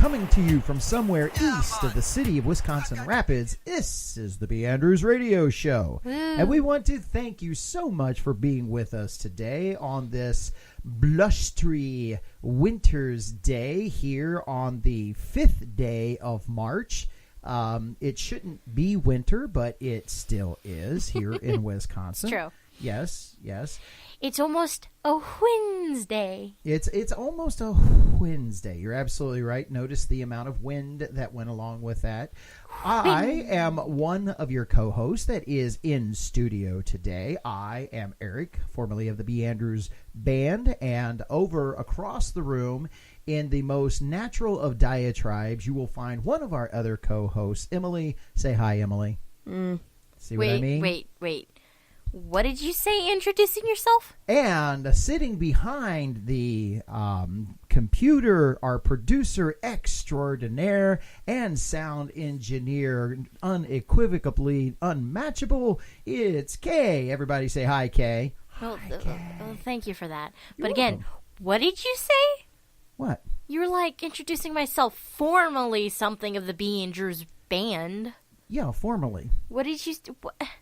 coming to you from somewhere east of the city of Wisconsin Rapids. This is the B.Andrews Radio Show. And we want to thank you so much for being with us today on this blustery winter's day here on the 5th day of March. It shouldn't be winter, but it still is here in Wisconsin. True. Yes, yes. It's almost a Wednesday. It's almost a Wednesday. You're absolutely right. Notice the amount of wind that went along with that. I am one of your co-hosts that is in studio today. I am Eric, formerly of the B.Andrews Band, and over across the room in the most natural of diatribes, you will find one of our other co-hosts, Emily. Say hi, Emily. See what I mean? Wait. What did you say introducing yourself? And sitting behind the computer, our producer extraordinaire and sound engineer, unequivocally unmatchable, it's Kay. Everybody say hi, Kay. Well, thank you for that. You're but again, welcome. What did you say? What? You were like introducing myself formally something of the B.Andrews Band. Yeah, formally. What did you...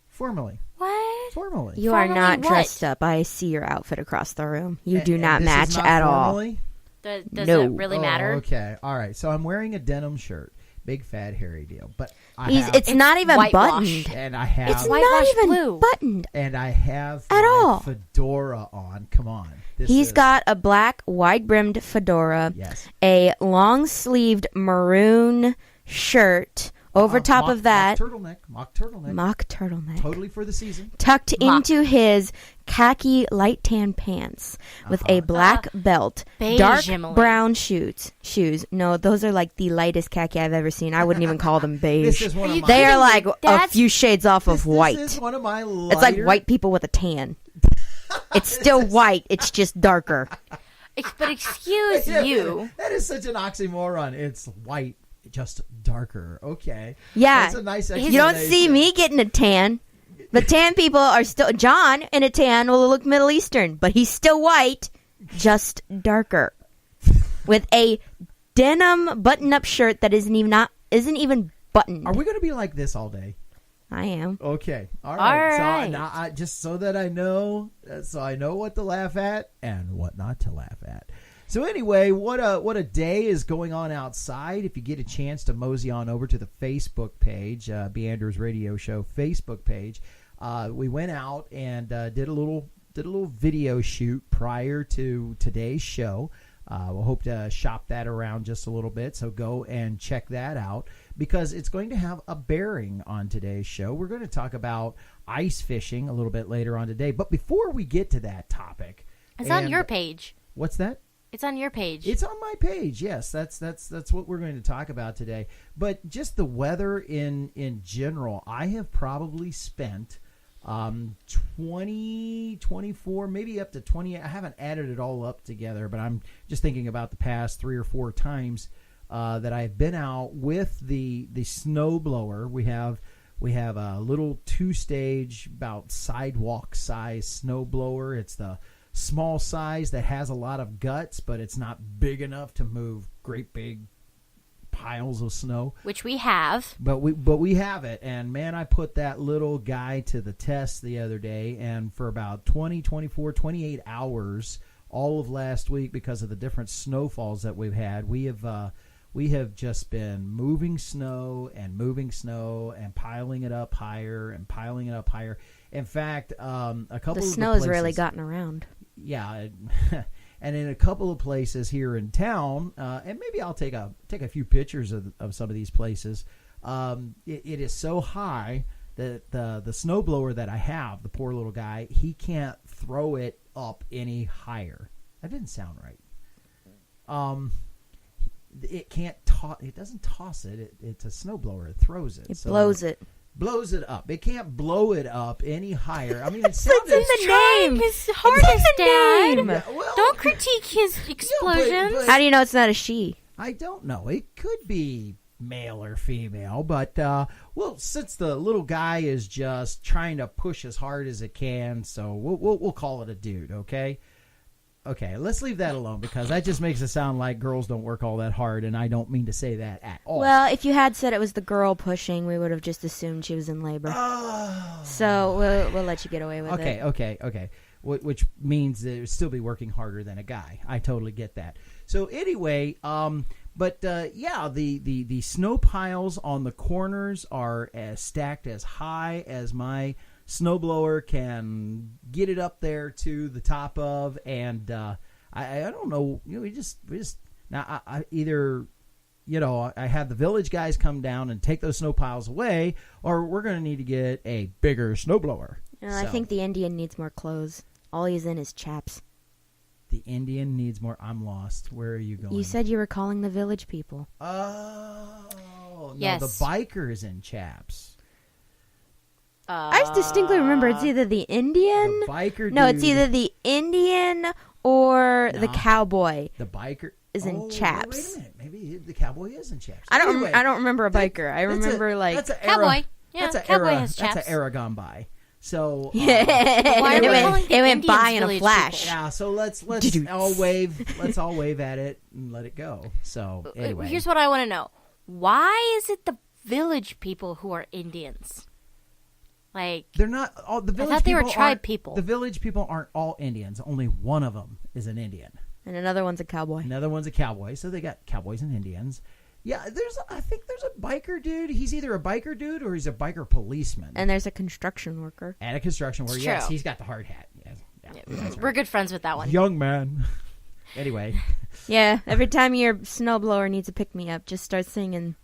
Formally. What? Formally. You are Formally not what? dressed up. I see your outfit across the room. You do not this match is not at all. formally? Does No. it really matter? Okay. All right. So I'm wearing a denim shirt. Big, fat, hairy deal. But It's not even whitewashed. buttoned. And I have... It's whitewash not even blue. buttoned. And I have At my all. fedora on. Come on. He's got a black, wide-brimmed fedora, Yes. a long-sleeved maroon shirt. Over top of that, Mock turtleneck. mock turtleneck. Totally for the season. Tucked into his khaki light tan pants with a black belt, beige, dark Emily. brown shoes. No, those are like the lightest khaki I've ever seen. I wouldn't even call them beige. This is one of my... They are like a That's- few shades off of white. This is one of my lighter... It's like white people with a tan. It's still white. It's just darker. But excuse you. That is such an oxymoron. It's white, just darker. Okay. Yeah. That's a nice You don't see explanation. me getting a tan. But tan people are still... John in a tan will look Middle Eastern, but he's still white, just darker. With a denim button-up shirt that isn't even buttoned. Are we going to be like this all day? I am. Okay. All All right. right. So now just so that I know, what to laugh at and what not to laugh at. So anyway, what a day is going on outside. If you get a chance to mosey on over to the Facebook page, B.Andrews Radio Show Facebook page, we went out and did a little video shoot prior to today's show. We'll hope to shop that around just a little bit, so go and check that out because it's going to have a bearing on today's show. We're going to talk about ice fishing a little bit later on today, but before we get to that topic... It's on your page. What's that? It's on your page. It's on my page. Yes, that's what we're going to talk about today. But just the weather in general, I have probably spent 20, 24, maybe up to 20. I haven't added it all up together, but I'm just thinking about the past 3 or 4 times that I've been out with the snow blower. We have a little 2-stage, about sidewalk size snow blower. It's the small size that has a lot of guts, but it's not big enough to move great big piles of snow. Which we have. But we have it, and man, I put that little guy to the test the other day, and for about 20, 24, 28 hours, all of last week, because of the different snowfalls that we've had, we have just been moving snow and piling it up higher and piling it up higher. In fact, a couple The of snow's places, really gotten around. Yeah, and in a couple of places here in town, and maybe I'll take a few pictures of some of these places. It is so high that the snowblower that I have, the poor little guy, he can't throw it up any higher. That didn't sound right. It can't toss. It doesn't toss it. It's a snowblower. It throws it. It blows it. Blows it up. It can't blow it up any higher. I mean, it It's sounded... in the name. His hardest, Dad. name. Yeah, well, Don't critique his explosions. but- How do you know it's not a she? I don't know. It could be male or female, but well, since the little guy is just trying to push as hard as it can, so we'll call it a dude, okay? Okay, let's leave that alone because that just makes it sound like girls don't work all that hard, and I don't mean to say that at all. Well, if you had said it was the girl pushing, we would have just assumed she was in labor. Oh. So we'll let you get away with it. Okay. Which means they would still be working harder than a guy. I totally get that. So anyway, the snow piles on the corners are as stacked as high as my snowblower can get it up there to the top of, and I don't know. We just now I either I have the village guys come down and take those snow piles away, or we're going to need to get a bigger snowblower. I think the Indian needs more clothes. All he's in is chaps. The Indian needs more. I'm lost. Where are you going? You said you were calling the village people. Oh, yes. No, the biker is in chaps. I distinctly remember it's either the Indian. The biker. No, dude, it's either the Indian or the cowboy. The biker is in chaps. Wait a minute. Maybe the cowboy is in chaps. I don't remember a biker. I remember that's a cowboy. Yeah, that's a cowboy era, has chaps. That's an era gone by. So Why are we calling the it went Indians by in a village flash. people? yeah. So let's all wave. Let's all wave at it and let it go. So anyway, Here's what I want to know. Why is it the village people who are Indians? Like, they're not all the village. I thought they were people tribe aren't- people. The village people aren't all Indians. Only one of them is an Indian. And another one's a cowboy. Another one's a cowboy. So they got cowboys and Indians. Yeah, I think there's a biker dude. He's either a biker dude or he's a biker policeman. And there's a construction worker. And a construction worker. It's Yes, true. he's got the hard hat. Yes. Yeah, that's we're right. good friends with that one. Young man. Anyway. Yeah, every time your snowblower needs a pick-me-up, just start singing.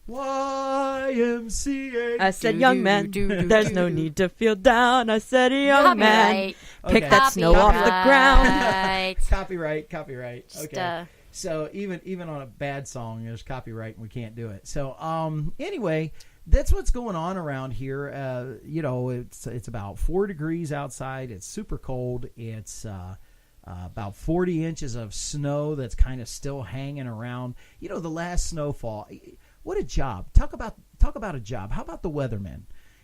YMCA. I said, young man, there's no need to feel down. I said, young man, Copyright. pick that snow off the ground. Copyright. Just, Okay. So even on a bad song, there's copyright and we can't do it. So anyway, that's what's going on around here. It's about 4 degrees outside. It's super cold. It's about 40 inches of snow that's kind of still hanging around. The last snowfall. What a job. Talk about a job. How about the weathermen?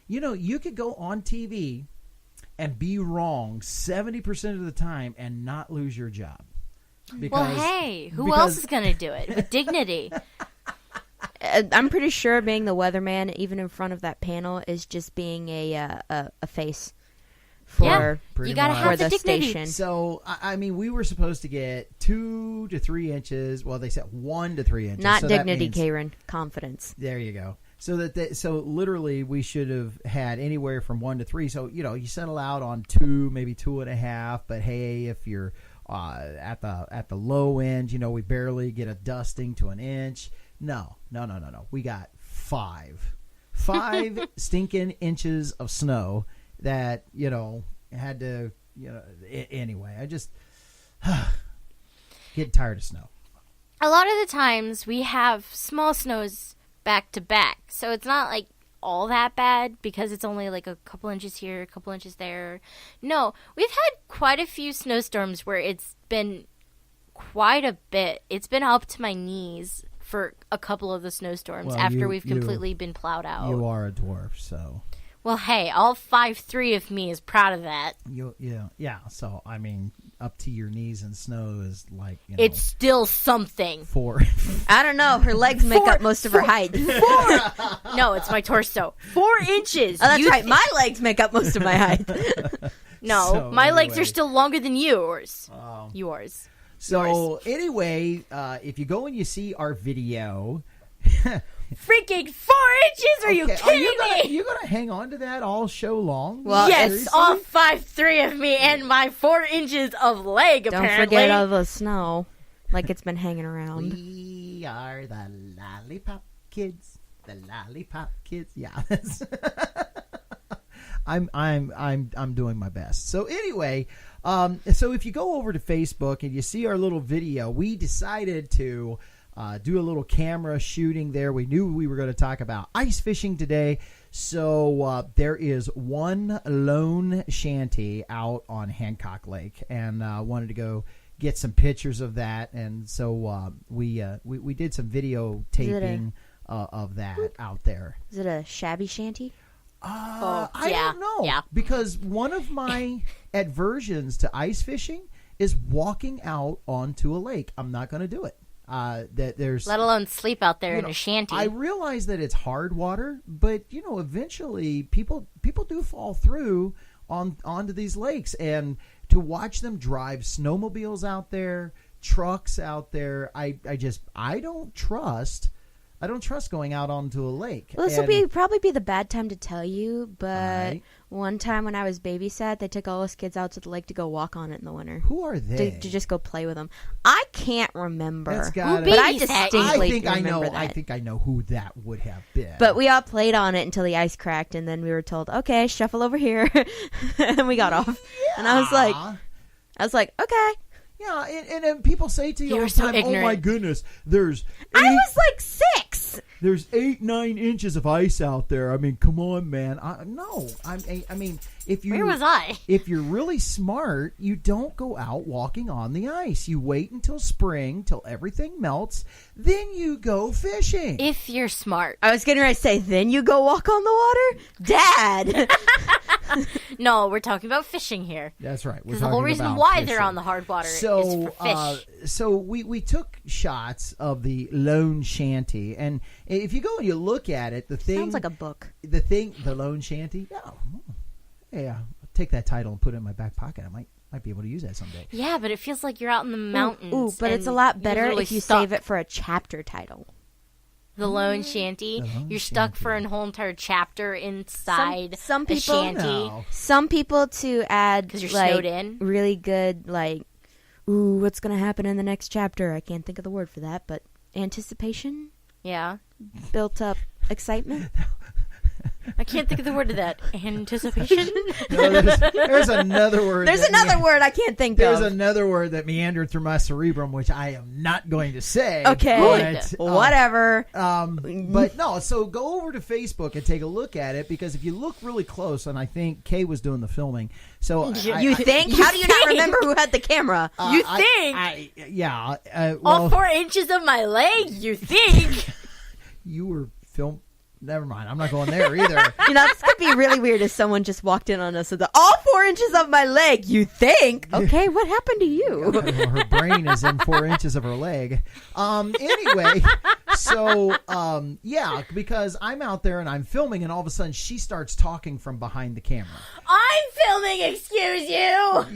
You could go on TV and be wrong 70% of the time and not lose your job. Well, hey, who else is going to do it with dignity? I'm pretty sure being the weatherman, even in front of that panel, is just being a face for you gotta have the dignity. station. So, I mean, we were supposed to get 2 to 3 inches. Well, they said 1 to 3 inches. Not so that dignity, means, Karen. Confidence. There you go. So literally, we should have had anywhere from 1 to 3. So, you settle out on 2, maybe 2.5. But hey, if you're at the low end, we barely get a dusting to an inch. No. We got 5 stinking inches of snow that had to anyway. I just get tired of snow. A lot of the times we have small snows back to back, so it's not like all that bad because it's only like a couple inches here, a couple inches there. No, we've had quite a few snowstorms where it's been quite a bit. It's been up to my knees for a couple of the snowstorms after we've completely been plowed out. You are a dwarf, so. Well, hey, all 5'3" of me is proud of that. Yeah. So I mean, up to your knees in snow is like it's still something. 4. I don't know. Her legs make up most of her height. 4. No, it's my torso. 4 inches. Oh, that's right. My legs make up most of my height. No, So, my legs anyway. are still longer than yours. Oh. Yours. So anyway, if you go and you see our video. Freaking 4 inches? Are you kidding me? You're gonna hang on to that all show long? Well, Yes, Seriously? all 5'3" of me and my 4 inches of leg, Don't apparently. forget all the snow, like it's been hanging around. We are the lollipop kids. The lollipop kids. Yeah. I'm doing my best. So anyway, so if you go over to Facebook and you see our little video, we decided to do a little camera shooting there. We knew we were going to talk about ice fishing today. So there is one lone shanty out on Hancock Lake, and wanted to go get some pictures of that. And so we did some video taping of that out there. Is it a shabby shanty? I yeah, don't know. yeah. Because one of my aversions to ice fishing is walking out onto a lake. I'm not going to do it. There's let alone sleep out there in a shanty. I realize that it's hard water, but eventually people do fall through onto these lakes, and to watch them drive snowmobiles out there, trucks out there, I don't trust going out onto a lake. Well, this will probably be the bad time to tell you, but one time when I was babysat, they took all us kids out to the lake to go walk on it in the winter. Who are they? To just go play with them. I can't remember. That's gotta, but I distinctly remember that. I think I know who that would have been. But we all played on it until the ice cracked, and then we were told, okay, shuffle over here. And we got off. Yeah. And I was like, okay. Yeah, and then people say to you all the so time, ignorant. "Oh my goodness, I was like 6. There's 8-9 inches of ice out there. I mean, come on, man. No, I mean, Where was I? If you're really smart, you don't go out walking on the ice. You wait until spring, till everything melts, then you go fishing. If you're smart. I was getting ready to say, then you go walk on the water, Dad. No, we're talking about fishing here. That's right. Because the whole reason why they're on the hard water is for fish. So we took shots of the lone shanty, and if you go and you look at it, the thing sounds like a book. The lone shanty. Oh, yeah. I'll take that title and put it in my back pocket. I might be able to use that someday. Yeah, but it feels like you're out in the mountains. Ooh, but it's a lot better if you save it for a chapter title. The lone shanty. You're stuck for a whole entire chapter inside some a people, shanty. No. Some people to add 'Cause you're snowed in. really good, ooh, what's going to happen in the next chapter? I can't think of the word for that, but anticipation? Yeah. Built up excitement? I can't think of the word of that. Anticipation? No, there's another word. There's another word I can't think There's of. another word that meandered through my cerebrum, which I am not going to say. Okay, but, whatever. But no, so go over to Facebook and take a look at it, because if you look really close, and I think Kay was doing the filming, so You think? How do you not remember who had the camera? You think? Yeah. All 4 inches of my leg, you think? You were film. Never mind. I'm not going there either. This could be really weird if someone just walked in on us with all 4 inches of my leg. You think? Okay, what happened to you? Her brain is in 4 inches of her leg. Anyway, so yeah, because I'm out there and I'm filming, and all of a sudden she starts talking from behind the camera. I'm filming, excuse you.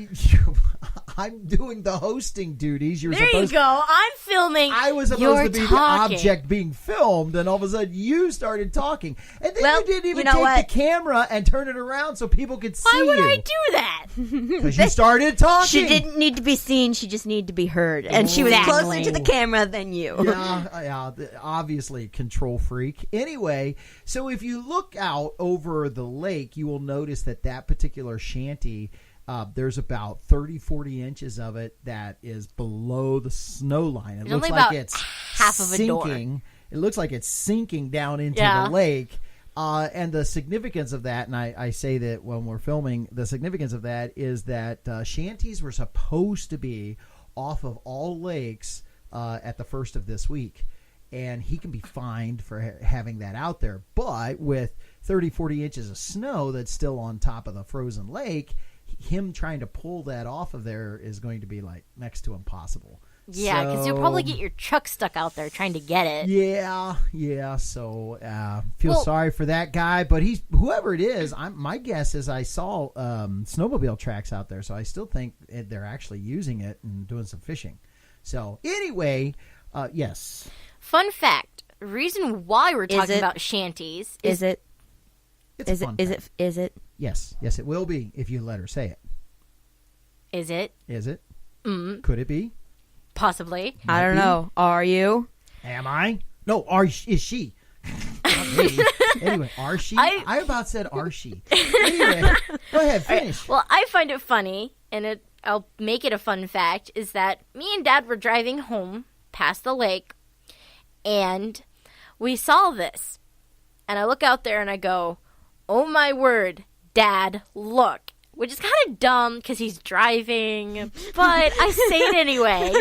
I'm doing the hosting duties. There you go. I'm filming. I was supposed to be the object being filmed, and all of a sudden you started talking. And then you didn't even take the camera and turn it around so people could see you. Why would I do that? Because you started talking. She didn't need to be seen. She just needed to be heard. And she was closer to the camera than you. Yeah, obviously control freak. Anyway, so if you look out over the lake, you will notice that particular shanty, there's about 30-40 inches of it that is below the snow line. It looks like it's half of a door. It looks like it's sinking down into the lake. And the significance of that, and I say that when we're filming, the significance of that is that shanties were supposed to be off of all lakes at the first of this week. And he can be fined for having that out there. But with 30-40 inches of snow that's still on top of the frozen lake, him trying to pull that off of there is going to be like next to impossible. Yeah, because you'll probably get your truck stuck out there trying to get it. Yeah. So feel sorry for that guy, but whoever it is. My guess is I saw snowmobile tracks out there, so I still think they're actually using it and doing some fishing. So anyway, yes. Fun fact: reason why we're talking about shanties is it? Is it? Yes, it will be if you let her say it. Is it? Is it? Could it be? Possibly. I don't know. Are you? Am I? No, is she? Anyway, are she? I about said are she. Anyway, go ahead, finish. Right. Well, I find it funny, and I'll make it a fun fact, is that me and Dad were driving home past the lake, and we saw this. And I look out there and I go, oh my word, Dad, look. Which is kind of dumb because he's driving, but I say it anyway.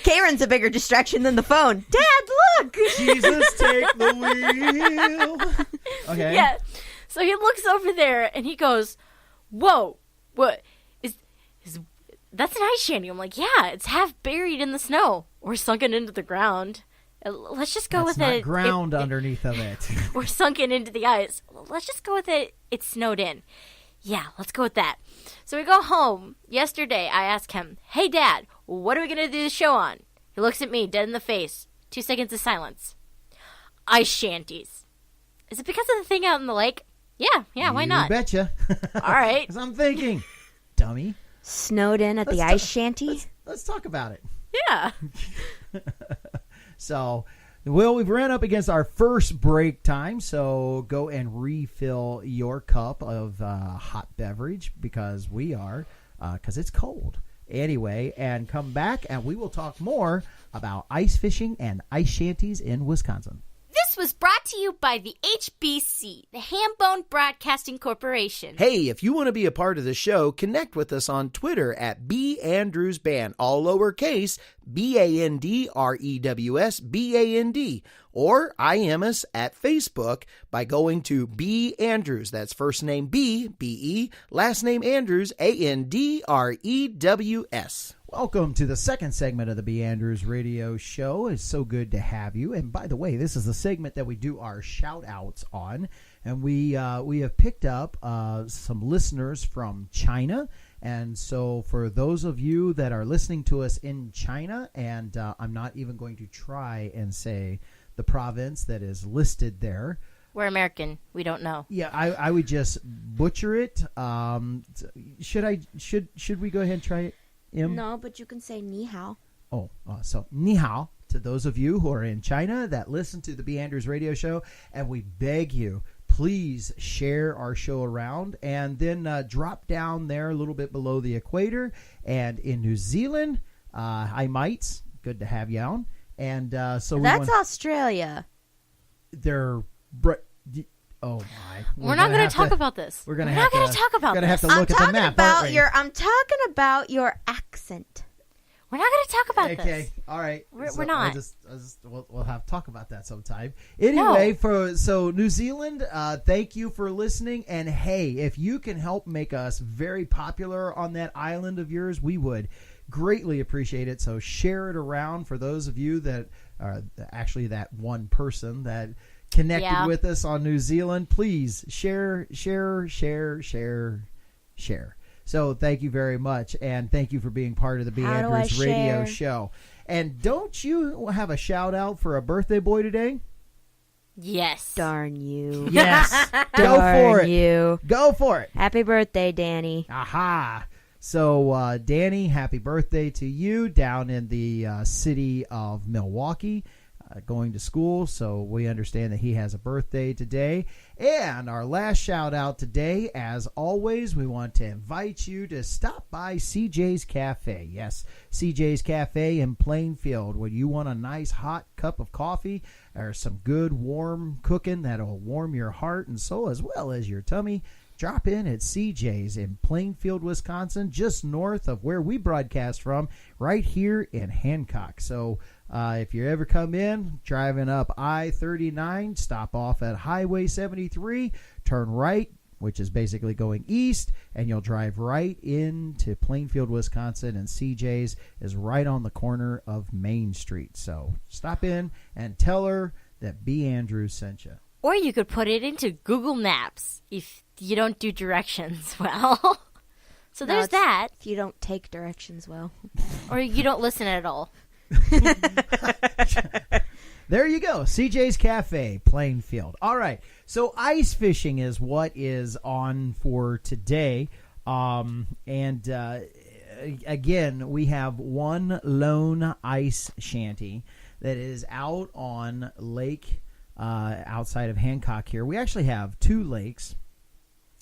Karen's a bigger distraction than the phone. Dad, look! Jesus, take the wheel. Okay. Yeah. So he looks over there and he goes, whoa, what is that's an ice shanty. I'm like, yeah, it's half buried in the snow or sunken into the ground. Let's just go That's with not it. ground underneath of it. Or sunken into the ice. Let's just go with it. It's snowed in. Yeah, let's go with that. So we go home. Yesterday, I ask him, hey, Dad, what are we going to do the show on? He looks at me, dead in the face. 2 seconds of silence. Ice shanties. Is it because of the thing out in the lake? Yeah, why not? You betcha. All right. That's what I'm thinking. Dummy. Snowed in at the ice shanty? Let's talk about it. Yeah. So, well, we've ran up against our first break time, so go and refill your cup of hot beverage because it's cold. Anyway, and come back and we will talk more about ice fishing and ice shanties in Wisconsin. This was brought to you by the HBC, the Hambone Broadcasting Corporation. Hey, if you want to be a part of the show, connect with us on Twitter at B.Andrews Band, all lowercase, B-A-N-D-R-E-W-S, B-A-N-D, or IM us at Facebook by going to B.Andrews. That's first name B, B-E, last name Andrews, A-N-D-R-E-W-S. Welcome to the second segment of the B.Andrews Radio Show. It's so good to have you. And by the way, this is the segment that we do our shout-outs on. And we have picked up some listeners from China. And so for those of you that are listening to us in China, and I'm not even going to try and say the province that is listed there. We're American. We don't know. Yeah, I would just butcher it. Should we go ahead and try it? No, but you can say ni hao. So ni hao to those of you who are in China that listen to the B.Andrews Radio Show, and we beg you, please share our show around, and then drop down there a little bit below the equator, and in New Zealand, hi mates, good to have you on, and so that's Australia. Oh my! We're not going to talk about this. We're not going to talk about this. this. Have to look at the map. I'm talking about your accent. We're not going to talk about this. Okay, all right. We're not. We'll have to talk about that sometime. Anyway, so New Zealand, thank you for listening. And hey, if you can help make us very popular on that island of yours, we would greatly appreciate it. So share it around for those of you that are actually that one person that connected with us on New Zealand. Please share. So thank you very much, and thank you for being part of the B.Andrews Radio Show. And don't you have a shout out for a birthday boy today? Yes. Darn you. Yes. Go for it. You. Go for it. Happy birthday, Danny. Aha. So Danny, happy birthday to you down in the city of Milwaukee. Going to school, so we understand that he has a birthday today. And our last shout out today, as always, we want to invite you to stop by CJ's Cafe. Yes, CJ's Cafe in Plainfield. When you want a nice hot cup of coffee or some good warm cooking that'll warm your heart and soul as well as your tummy, drop in at CJ's in Plainfield, Wisconsin, just north of where we broadcast from, right here in Hancock. So if you ever come in, driving up I-39, stop off at Highway 73, turn right, which is basically going east, and you'll drive right into Plainfield, Wisconsin, and CJ's is right on the corner of Main Street. So stop in and tell her that B.Andrews sent you. Or you could put it into Google Maps if you don't do directions well. So there's that. If you don't take directions well. Or you don't listen at all. There you go. CJ's Cafe, Plainfield. All right. So ice fishing is what is on for today. And again, we have one lone ice shanty that is out on lake outside of Hancock here. We actually have two lakes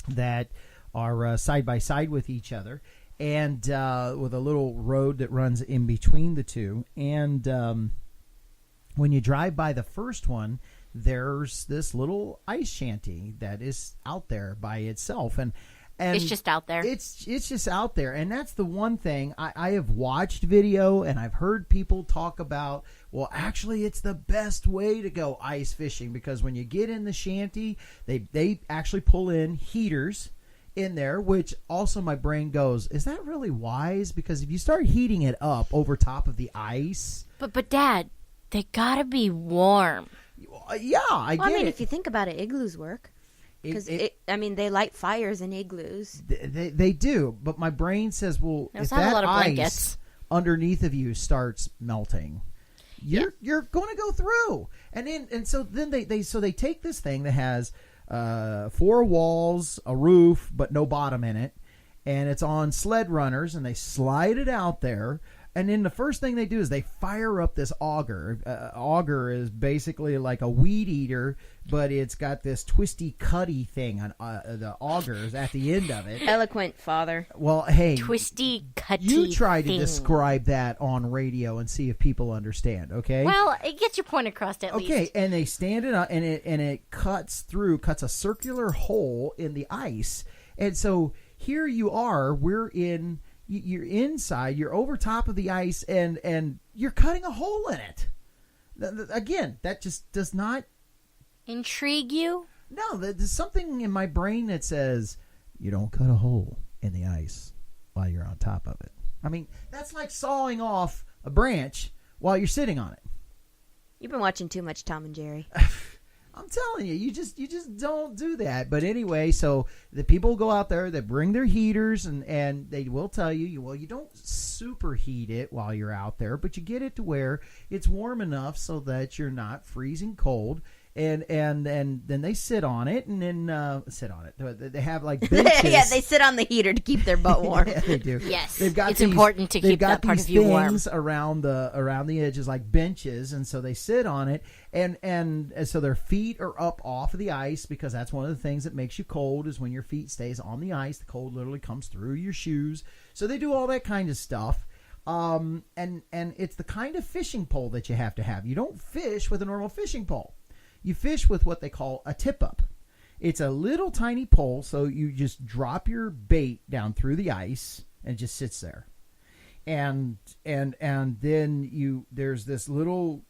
that are side by side with each other, and with a little road that runs in between the two. And when you drive by the first one, there's this little ice shanty that is out there by itself, and it's just out there. It's just out there, and that's the one thing I have watched video, and I've heard people talk about. Well, actually, it's the best way to go ice fishing because when you get in the shanty, they actually pull in heaters. in there, which also my brain goes, is that really wise? Because if you start heating it up over top of the ice. But Dad, they gotta be warm. Yeah, I get it. If you think about it, igloos work. Because, they light fires in igloos. They do, but my brain says, well, They if also have a that lot of ice blankets. underneath of you starts melting, you're going to go through. And so they take this thing that has 4 walls, a roof, but no bottom in it, and it's on sled runners, and they slide it out there. And then the first thing they do is they fire up this auger. Auger is basically like a weed eater, but it's got this twisty, cutty thing on the augers at the end of it. Eloquent, Father. Well, hey, Twisty, cutty you try to thing. describe that on radio and see if people understand. Okay. Well, it gets your point across at least. Okay, and they stand it up, and it cuts a circular hole in the ice, and so here you are. You're inside. You're over top of the ice, and you're cutting a hole in it. Again, that just does not intrigue you. No, there's something in my brain that says you don't cut a hole in the ice while you're on top of it. I mean, that's like sawing off a branch while you're sitting on it. You've been watching too much Tom and Jerry. I'm telling you, you just don't do that. But anyway, so the people go out there, they bring their heaters, and they will tell you, well, you don't superheat it while you're out there, but you get it to where it's warm enough so that you're not freezing cold. And then they sit on it, and then sit on it. They have like benches. Yeah, they sit on the heater to keep their butt warm. Yeah, they do. Yes, it's important to keep that part of you warm. Things around the edges like benches, and so they sit on it, and so their feet are up off of the ice, because that's one of the things that makes you cold is when your feet stays on the ice. The cold literally comes through your shoes. So they do all that kind of stuff. And it's the kind of fishing pole that you have to have. You don't fish with a normal fishing pole. You fish with what they call a tip-up. It's a little tiny pole, so you just drop your bait down through the ice, and it just sits there. And then there's this little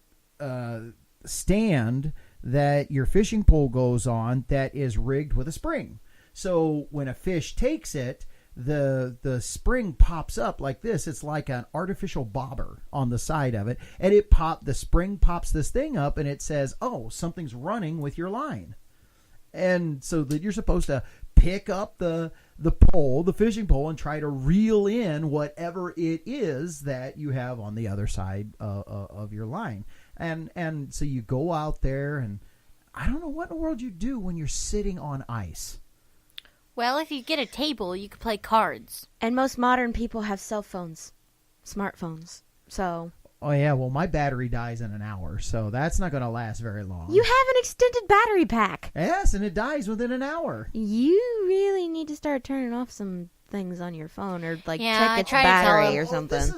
stand that your fishing pole goes on that is rigged with a spring. So when a fish takes it, the spring pops up like this. It's like an artificial bobber on the side of it, and the spring pops this thing up, and it says, oh, something's running with your line. And so that you're supposed to pick up the fishing pole, and try to reel in whatever it is that you have on the other side of your line. And so you go out there, and I don't know what in the world you do when you're sitting on ice. Well, if you get a table, you could play cards. And most modern people have cell phones, smartphones. So. Oh, yeah. Well, my battery dies in an hour, so that's not going to last very long. You have an extended battery pack. Yes, and it dies within an hour. You really need to start turning off some things on your phone, or check its try to tell battery him. or something.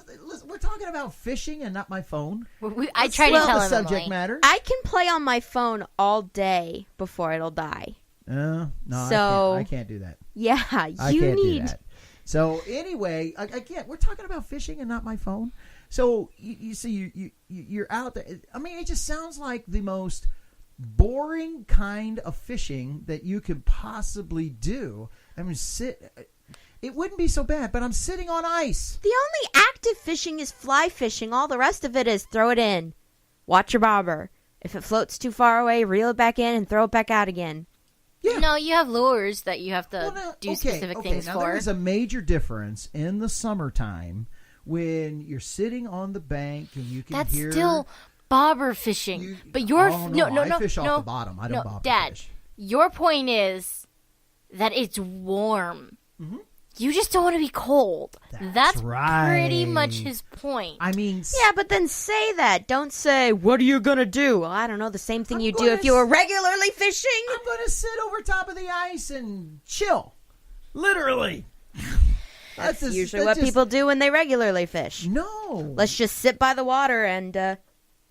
We're talking about fishing and not my phone. I try to tell the him, subject Emily. matter. I can play on my phone all day before it'll die. No, So- I can't do that. Yeah, I you can't need. do that. So anyway, again, we're talking about fishing and not my phone. So you see, you're out there. I mean, it just sounds like the most boring kind of fishing that you could possibly do. I mean, it wouldn't be so bad, but I'm sitting on ice. The only active fishing is fly fishing. All the rest of it is throw it in, watch your bobber. If it floats too far away, reel it back in and throw it back out again. Yeah. No, you have lures that you have to do specific things now for. there is a major difference in the summertime when you're sitting on the bank and you can That's hear. still bobber fishing. But your no, no, I fish off the bottom. I don't no, bobber Dad, fish. your point is that it's warm. Mm-hmm. You just don't want to be cold. That's right. pretty much his point. I mean, Yeah, but then say that. Don't say, what are you going to do? Well, I don't know, the same thing I'm you do gonna if you were regularly fishing. I'm going to sit over top of the ice and chill. Literally. That's usually what people do when they regularly fish. No. Let's just sit by the water and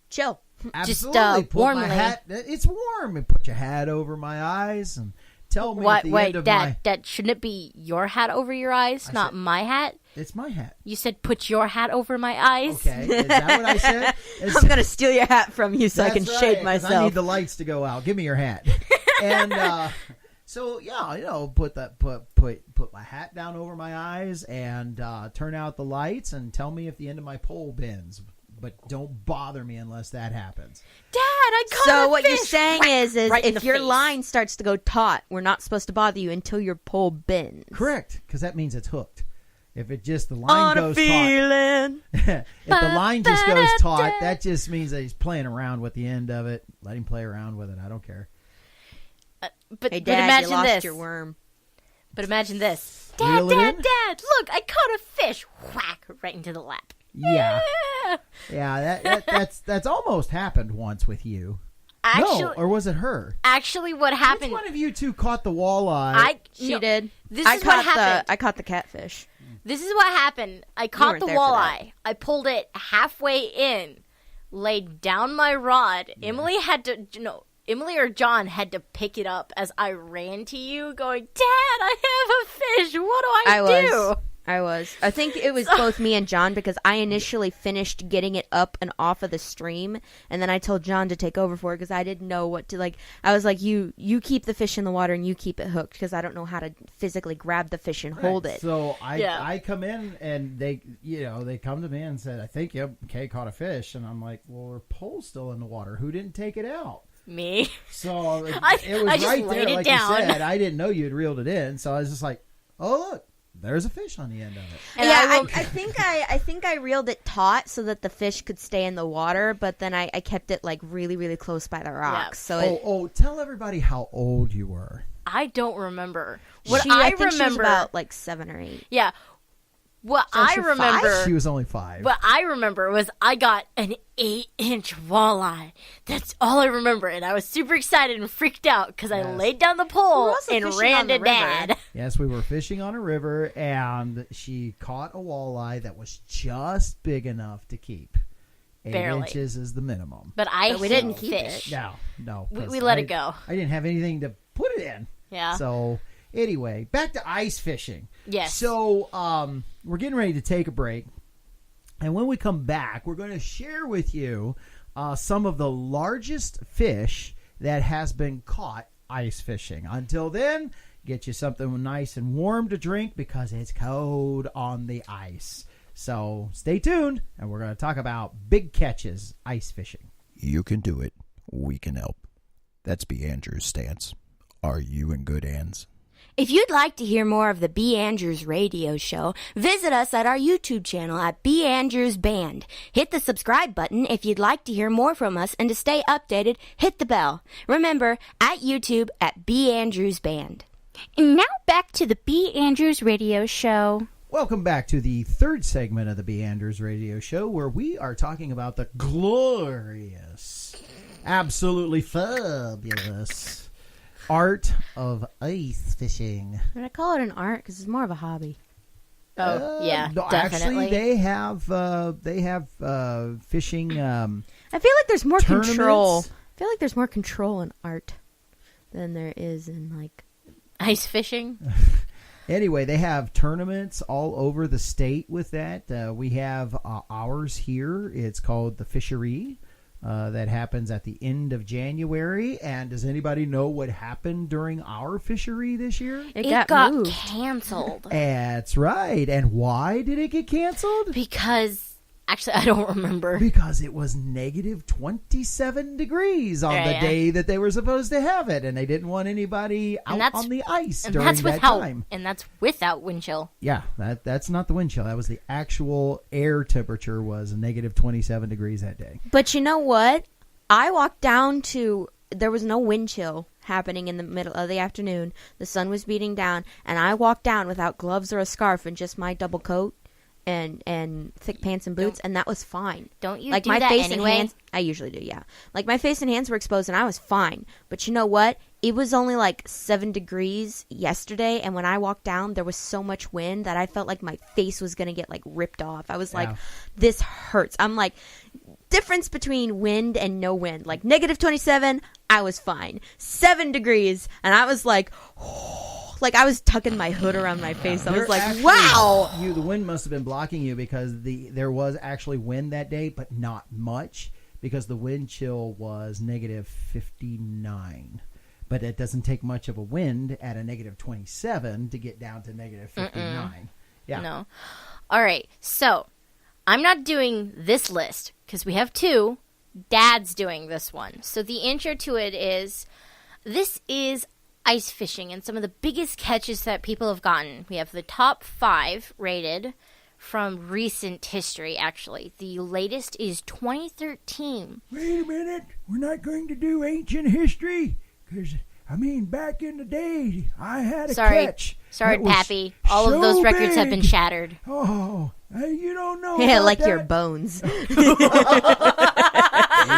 chill. Absolutely. Put warmly. my hat. It's warm. And put your hat over my eyes and tell me at the end of Dad, shouldn't it be your hat over your eyes, not my hat? It's my hat. You said put your hat over my eyes. Okay. Is that what I said? I'm going to steal your hat from you so I can That's shade right, 'cause myself. I need the lights to go out. Give me your hat. And So yeah, put my hat down over my eyes and turn out the lights and tell me if the end of my pole bends. But don't bother me unless that happens. Dad, I caught So a what you're fish. saying is Right in if the your face. line starts to go taut, we're not supposed to bother you until your pole bends. Correct, because that means it's hooked. If it just the line On a goes taut, feeling. if the line just goes taut, that just means that he's playing around with the end of it. Let him play around with it. I don't care. But Hey, Dad, imagine you lost this. your worm. But imagine this. Reel Dad, it Dad, in? Dad, look, I caught a fish. Whack, right into the lap. Yeah, that's almost happened once with you. Actually, No, or was it her? actually, what Which happened? one of you two caught the walleye? She did. This I is what caught happened. I caught the catfish. This is what happened. I caught weren't the there for walleye. I pulled it halfway in, laid down my rod. Emily Emily or John had to pick it up as I ran to you, going, "Dad, I have a fish. What do I do?" I was. I think it was both me and John because I initially finished getting it up and off of the stream, and then I told John to take over for it because I didn't know what to like. I was like, "You keep the fish in the water and you keep it hooked because I don't know how to physically grab the fish and hold it." So I come in and they come to me and said, "I think Kay caught a fish," and I'm like, "Well, her pole's still in the water. Who didn't take it out?" Me. So it I was just right laid there, it like down. you said. I didn't know you'd reeled it in, so I was just like, "Oh look, there's a fish on the end of it." And Yeah, I think I reeled it taut so that the fish could stay in the water, but then I kept it like really, really close by the rocks. Yeah. So Tell everybody how old you were. I don't remember. What I I think she was remember, about like 7 or 8. yeah. What So I she 5? remember, She was only 5. what I remember was I got an 8-inch walleye. That's all I remember, and I was super excited and freaked out because I Yes. laid down the We pole were also and fishing ran on the to river. Dad. Yes, we were fishing on a river, and she caught a walleye that was just big enough to keep. 8 Barely. inches is the minimum. But I But we hate didn't keep fish. it. No. We 'cause let it go. I didn't have anything to put it in. Yeah. So anyway, back to ice fishing. Yes. So we're getting ready to take a break, and when we come back, we're going to share with you some of the largest fish that has been caught ice fishing. Until then, get you something nice and warm to drink because it's cold on the ice. So stay tuned, and we're going to talk about big catches ice fishing. You can do it. We can help. That's B.Andrews' stance. Are you in good hands? If you'd like to hear more of the B.Andrews Radio Show, visit us at our YouTube channel at B.Andrews Band. Hit the subscribe button if you'd like to hear more from us, and to stay updated, hit the bell. Remember, at YouTube at B.Andrews Band. And now back to the B.Andrews Radio Show. Welcome back to the third segment of the B.Andrews Radio Show, where we are talking about the glorious, absolutely fabulous art of ice fishing. I call it an art because it's more of a hobby. Oh, yeah, No, definitely. Actually, they have fishing. I feel like there's more Tournaments? control. I feel like there's more control in art than there is in like. Ice fishing. Anyway, they have tournaments all over the state with that. We have ours here. It's called the Fishery. That happens at the end of January. And does anybody know what happened during our fishery this year? It It got got moved. canceled That's right. And why did it get canceled? because actually I don't remember. Because it was negative 27 degrees on Yeah, the yeah. day that they were supposed to have it. And they didn't want anybody out that's- on the ice And during that's that without time. and that's without wind chill. Yeah, that's not the wind chill. That was the actual air temperature was negative 27 degrees that day. But you know what? I walked down to. There was no wind chill happening in the middle of the afternoon. The sun was beating down, and I walked down without gloves or a scarf and just my double coat and thick pants and boots, and that was fine. Don't you like do my that face anyway? and hands? I usually do, yeah. Like my face and hands were exposed, and I was fine. But you know what? It was only like 7 degrees yesterday, and when I walked down, there was so much wind that I felt like my face was gonna get like ripped off. I was like, Yeah. this hurts. I'm like, difference between wind and no wind. Like negative 27, I was fine. 7 degrees, and I was like, like I was tucking my hood around my face. I was There like, actually- wow. the wind must have been blocking you because there was actually wind that day, but not much because the wind chill was negative 59. but it doesn't take much of a wind at a negative 27 to get down to negative 59. Yeah. No. All right. So I'm not doing this list because we have two. Dad's doing this one. So the intro to it is, this is ice fishing and some of the biggest catches that people have gotten. We have the top 5 rated from recent history, actually. The latest is 2013. Wait a minute. We're not going to do ancient history? Because, I mean, back in the day, I had a catch. Sorry, Pappy. All of those records have been shattered. Oh, you don't know. Yeah, about like that. your bones.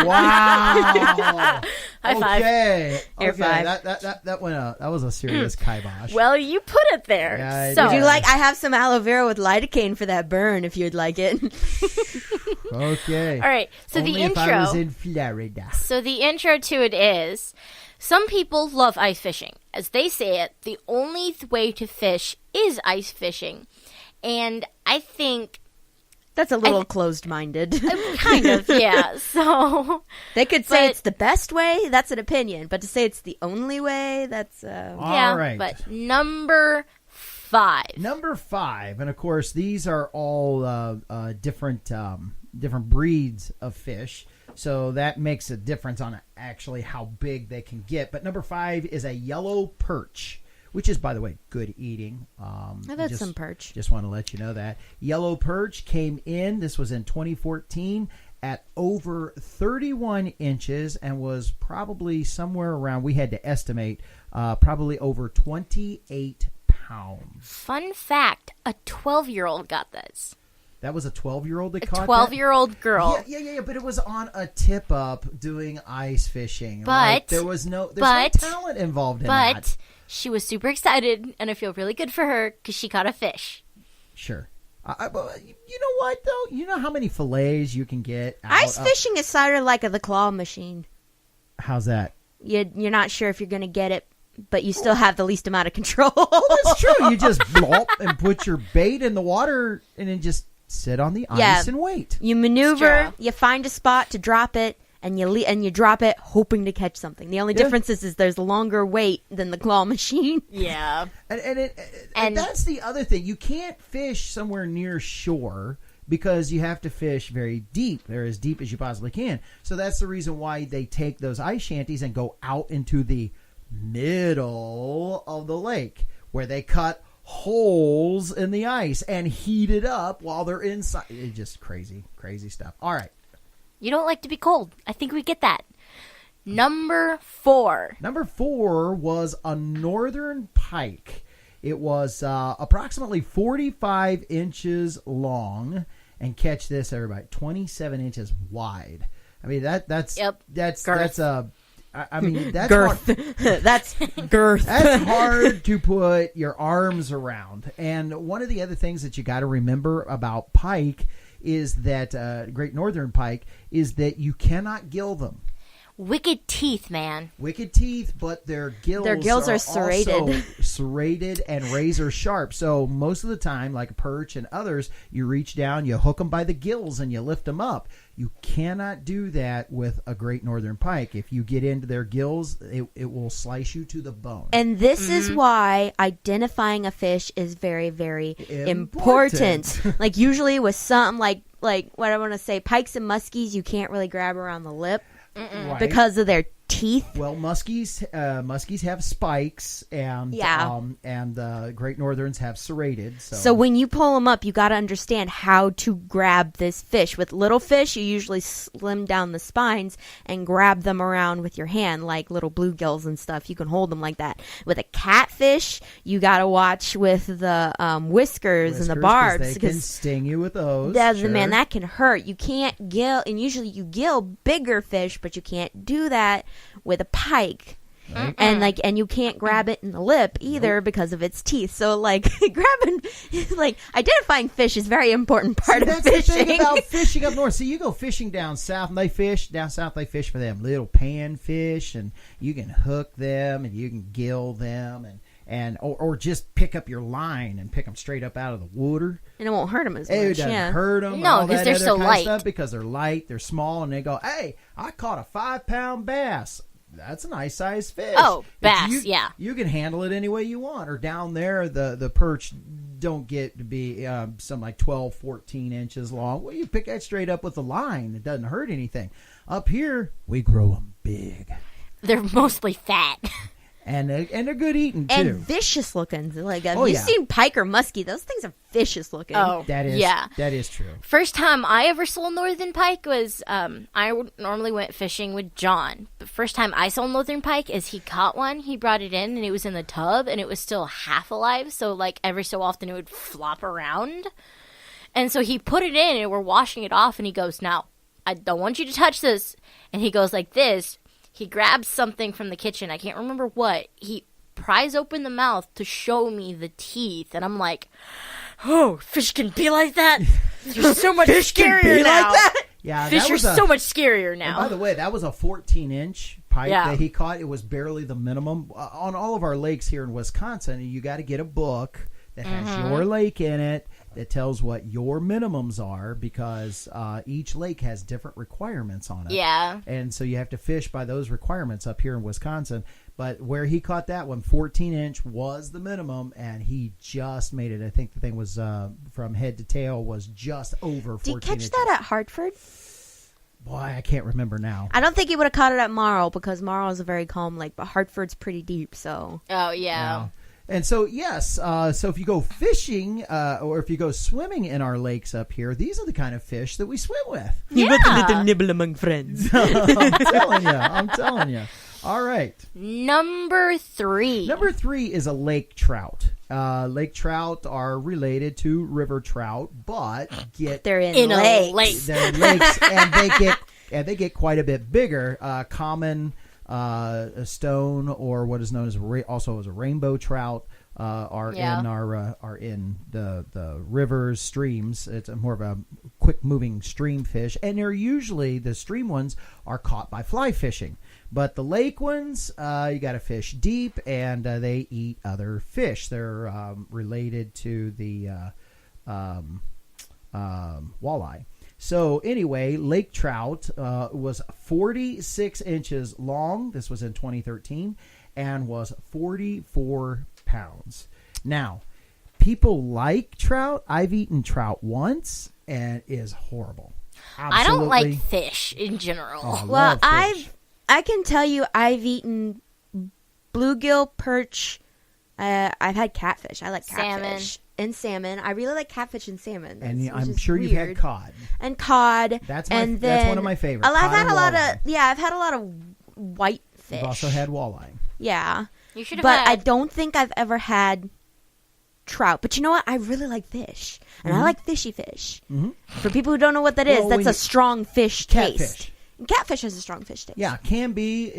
Wow. High five. Okay. Air five. That went out. That was a serious kibosh. Well, you put it there. Yeah, I so Would did. you like? I have some aloe vera with lidocaine for that burn if you'd like it. Okay. All right. So Only the if intro. I was in Florida. So the intro to it is, some people love ice fishing. As they say it, the only way to fish is ice fishing. And I think, That's a little closed-minded. kind of, yeah. So, They could say But- it's the best way. That's an opinion. But to say it's the only way, that's yeah. All right. But number 5. Number 5, and of course these are all different breeds of fish, so that makes a difference on actually how big they can get. But number 5 is a yellow perch, which is, by the way, good eating. I've had some perch. Just want to let you know that yellow perch came in. This was in 2014 at over 31 inches and was probably somewhere around. We had to estimate probably over 28 pounds. Fun fact, a 12-year-old got this. That was a 12-year-old that A caught 12-year-old girl. that? Yeah, but it was on a tip-up doing ice fishing. But- Like, there's no talent involved in that. But she was super excited, and I feel really good for her because she caught a fish. Sure. But you know what, though? You know how many fillets you can get out Ice of- fishing is sort of like the claw machine. How's that? You're not sure if you're going to get it, but you still have the least amount of control. That's true. You just blop and put your bait in the water and then just sit on the ice Yeah. and wait. You maneuver, It's true. you find a spot to drop it, and you drop it hoping to catch something. The only difference is there's a longer wait than the claw machine. Yeah. And And- that's the other thing. You can't fish somewhere near shore because you have to fish very deep. They're as deep as you possibly can. So that's the reason why they take those ice shanties and go out into the middle of the lake where they cut holes in the ice and heat it up while they're inside. It's just crazy stuff. All right. You don't like to be cold. I think we get that. Number 4. Number 4 was a northern pike. It was approximately 45 inches long, and catch this, everybody, 27 inches wide. I mean that's Yep. that's Girth. I mean that's Girth. hard, That's girth. that's hard to put your arms around. And one of the other things that you got to remember about pike is that great northern pike is that you cannot gill them. Wicked teeth, man. Wicked teeth, but their gills are serrated. also serrated and razor sharp. So most of the time, like a perch and others, you reach down, you hook them by the gills, and you lift them up. You cannot do that with a great northern pike. If you get into their gills, it will slice you to the bone. And this is why identifying a fish is very, very Important. important. Like usually with something like what I want to say, pikes and muskies, you can't really grab around the lip Right. because of their teeth. Well, muskies have spikes, and Yeah. great northerns have serrated. So when you pull them up, you got to understand how to grab this fish. With little fish, you usually slim down the spines and grab them around with your hand, like little bluegills and stuff. You can hold them like that. With a catfish, you got to watch with the whiskers and the 'cause barbs they can sting you with those. man, that can hurt. You can't gill, and usually you gill bigger fish, but you can't do that with a pike. Right. And you can't grab it in the lip either because of its teeth. So identifying fish is a very important part of That's fishing. the thing about fishing up north. See, you go fishing down south, and they fish for them little panfish, and you can hook them, and you can gill them, or just pick up your line and pick them straight up out of the water. And it won't hurt them as much. It doesn't yeah. hurt them. No, 'cause they're so light. Because they're light, they're small, and they go, "Hey, I caught a 5-pound bass." that's a nice sized fish. Oh, bass, yeah. You can handle it any way you want. Or down there, the perch don't get to be something like 12, 14 inches long. Well, you pick that straight up with a line. It doesn't hurt anything. Up here, we grow them big. They're mostly fat. And they're good eating, too. And vicious looking. Like, have you seen pike or muskie? Those things are vicious looking. Oh, that is, yeah. That is true. First time I ever saw northern pike was, I normally went fishing with John. But first time I saw northern pike is he caught one, he brought it in, and it was in the tub, and it was still half alive. So, like, every so often it would flop around. And so he put it in, and we're washing it off, and he goes, now, I don't want you to touch this. And he goes like this. He grabs something from the kitchen. I can't remember what. He pries open the mouth to show me the teeth. And I'm like, oh, fish can be like that? They're so much scarier now. Like that? Yeah, fish are so much scarier now. And by the way, that was a 14-inch pike Yeah. that he caught. It was barely the minimum. On all of our lakes here in Wisconsin, you got to get a book that has your lake in it that tells what your minimums are, because each lake has different requirements on it. Yeah. And so you have to fish by those requirements up here in Wisconsin. But where he caught that one, 14-inch was the minimum, and he just made it. I think the thing was from head to tail was just over 14 Did you catch inches. that at Hartford? Boy, I can't remember now. I don't think he would have caught it at Marl, because Marl is a very calm lake, but Hartford's pretty deep, so. Oh, yeah. And so, yes, so if you go fishing or if you go swimming in our lakes up here, these are the kind of fish that we swim with. You want a little nibble among friends. I'm telling you. All right. Number 3. Number 3 is a lake trout. Lake trout are related to river trout, but They're in lakes. a lake. they're lakes, and they get quite a bit bigger. Common a stone, or what is known as also as a rainbow trout, are in the rivers, streams. It's more of a quick moving stream fish, and they're usually, the stream ones are caught by fly fishing. But the lake ones, you got to fish deep, and they eat other fish. They're related to the walleye. So anyway, lake trout was 46 inches long. This was in 2013, and was 44 pounds. Now, people like trout. I've eaten trout once, and it is horrible. Absolutely. I don't like fish in general. Oh, Well, love fish. I can tell you I've eaten bluegill, perch. I've had catfish. I like catfish. And salmon. I really like catfish and salmon. And I'm sure you've had cod. And cod. That's and that's one of my favorites. I've had Cod a lot and walleye. I've had a lot of white fish. You've also had walleye. Yeah. You should have But had... I don't think I've ever had trout. But you know what? I really like fish. And I like fishy fish. Mm-hmm. For people who don't know what that is, Well, that's when a you- strong fish taste. Catfish. And catfish has a strong fish taste. Yeah, can be.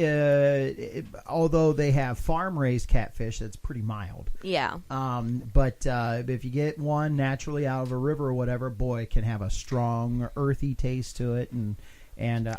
Although they have farm-raised catfish, that's pretty mild. Yeah. But if you get one naturally out of a river or whatever, boy, it can have a strong, earthy taste to it. And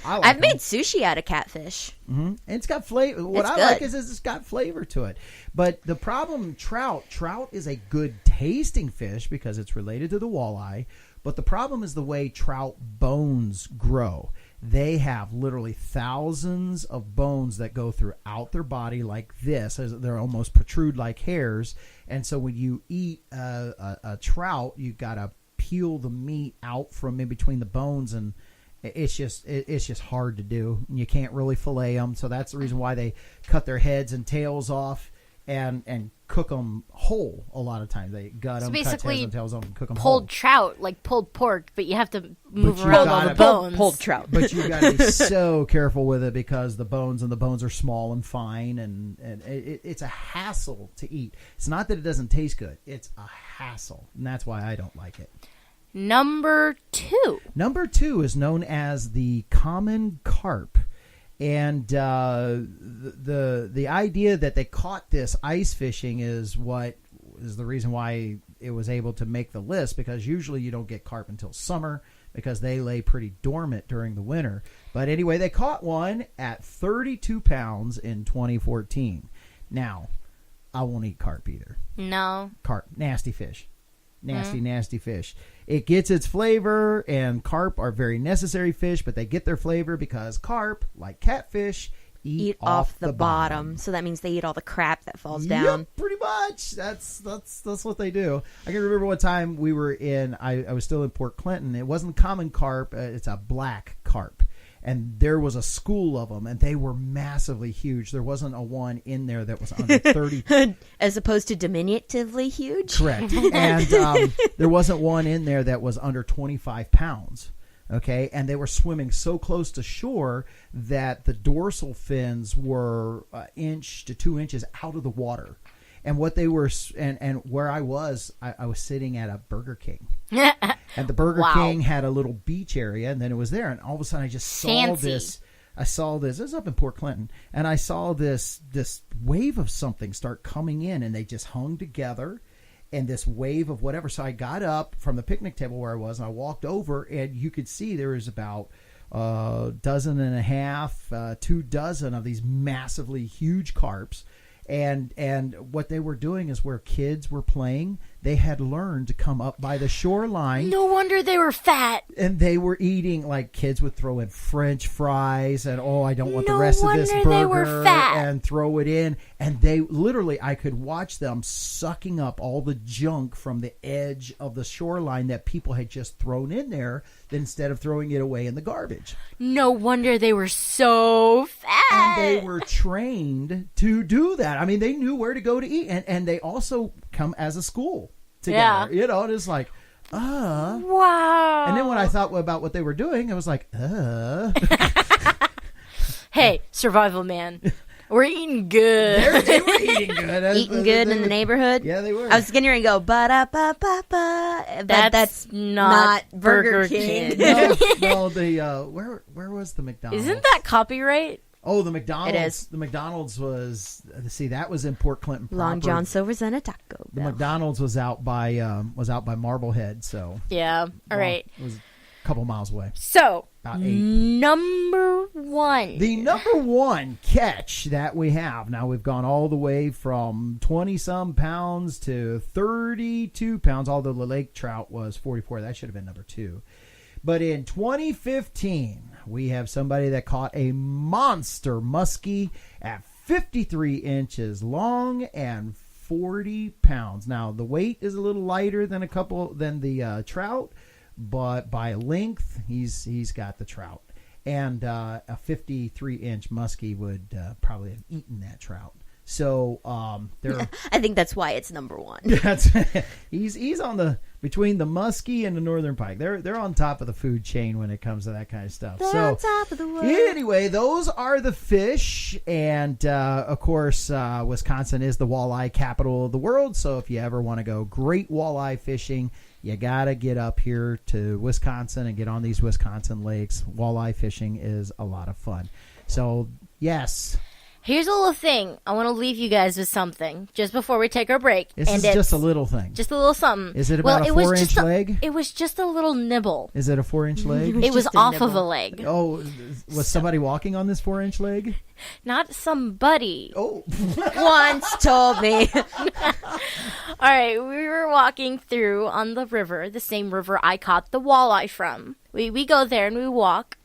I like I've made them. sushi out of catfish. Mm-hmm. And it's got flavor. What It's I good. like is it's got flavor to it. But the problem, trout is a good tasting fish because it's related to the walleye. But the problem is the way trout bones grow. They have literally thousands of bones that go throughout their body like this. They're almost protrude like hairs. And so when you eat a trout, you got to peel the meat out from in between the bones, and it's just hard to do. You can't really fillet them. So that's the reason why they cut their heads and tails off and cook them whole a lot of times. They gut them, cut basically heads and tails off, and cook them pulled whole. trout, like pulled pork, but you have to move you around all gotta- the bones. Pulled trout. But you got to be so careful with it because the bones are small and fine, and it's a hassle to eat. It's not that it doesn't taste good; it's a hassle, and that's why I don't like it. Number 2. Number 2 is known as the common carp, and the idea that they caught this ice fishing is the reason why it was able to make the list, because usually you don't get carp until summer because they lay pretty dormant during the winter. But anyway, they caught one at 32 pounds in 2014. Now, I won't eat carp either. No. Carp, nasty fish. Nasty fish. It gets its flavor, and carp are very necessary fish, but they get their flavor because carp, like catfish, eat off the bottom. So that means they eat all the crap that falls down. Yep, pretty much. That's what they do. I can remember one time we were in. I was still in Port Clinton. It wasn't common carp. It's a black carp. And there was a school of them, and they were massively huge. There wasn't a one in there that was under 30. As opposed to diminutively huge? Correct. And there wasn't one in there that was under 25 pounds. Okay. And they were swimming so close to shore that the dorsal fins were an inch to 2 inches out of the water. And what they were, and where I was sitting at a Burger King. And the Burger King had a little beach area, and then it was there. And all of a sudden, I just saw this. I saw this. It was up in Port Clinton, and I saw this wave of something start coming in, and they just hung together, and this wave of whatever. So I got up from the picnic table where I was, and I walked over, and you could see there was about a dozen and a half, 2 dozen of these massively huge carps. And what they were doing is where kids were playing, they had learned to come up by the shoreline. No wonder they were fat. And they were eating, like kids would throw in French fries and, I don't want the No rest of this wonder they were burger, fat. and throw it in. And they literally, I could watch them sucking up all the junk from the edge of the shoreline that people had just thrown in there instead of throwing it away in the garbage. No wonder they were so fat. And they were trained to do that. I mean, they knew where to go to eat. And they also come as a school together. Yeah. And it's like, Wow. And then when I thought about what they were doing, I was like, Hey, survival man. We're eating good. They were eating good. Eating good in the neighborhood? Yeah, they were. I was getting ready to go, ba-da-ba-ba-ba. But that's not Burger King. King. No, where was the McDonald's? Isn't that copyright? Oh, the McDonald's. It is. The McDonald's was, that was in Port Clinton proper. Long John Silver's and a Taco The Bell. McDonald's was out by Marblehead, so. Yeah. All right. It was a couple miles away. So, About 8. number 1. The number 1 catch that we have, now we've gone all the way from 20-some pounds to 32 pounds, although the lake trout was 44. That should have been number 2. But in 2015, we have somebody that caught a monster muskie at 53 inches long and 40 pounds. Now, the weight is a little lighter than the trout, but by length, he's got the trout. And a 53-inch muskie would probably have eaten that trout. So I think that's why it's number 1. he's on between the muskie and the northern pike. They're on top of the food chain when it comes to that kind of stuff. They're on top of the world. Anyway, those are the fish, and of course, Wisconsin is the walleye capital of the world. So if you ever want to go great walleye fishing, you gotta get up here to Wisconsin and get on these Wisconsin lakes. Walleye fishing is a lot of fun. So yes. Here's a little thing. I want to leave you guys with something just before we take our break. This is just a little thing. Just a little something. Is it about a 4-inch leg? It was just a little nibble. Is it a 4-inch leg? It was just a off nibble. of a leg. Oh, was somebody walking on this 4-inch leg? Not somebody. Oh. Once told me. All right, we were walking through on the river, the same river I caught the walleye from. We go there and we walk,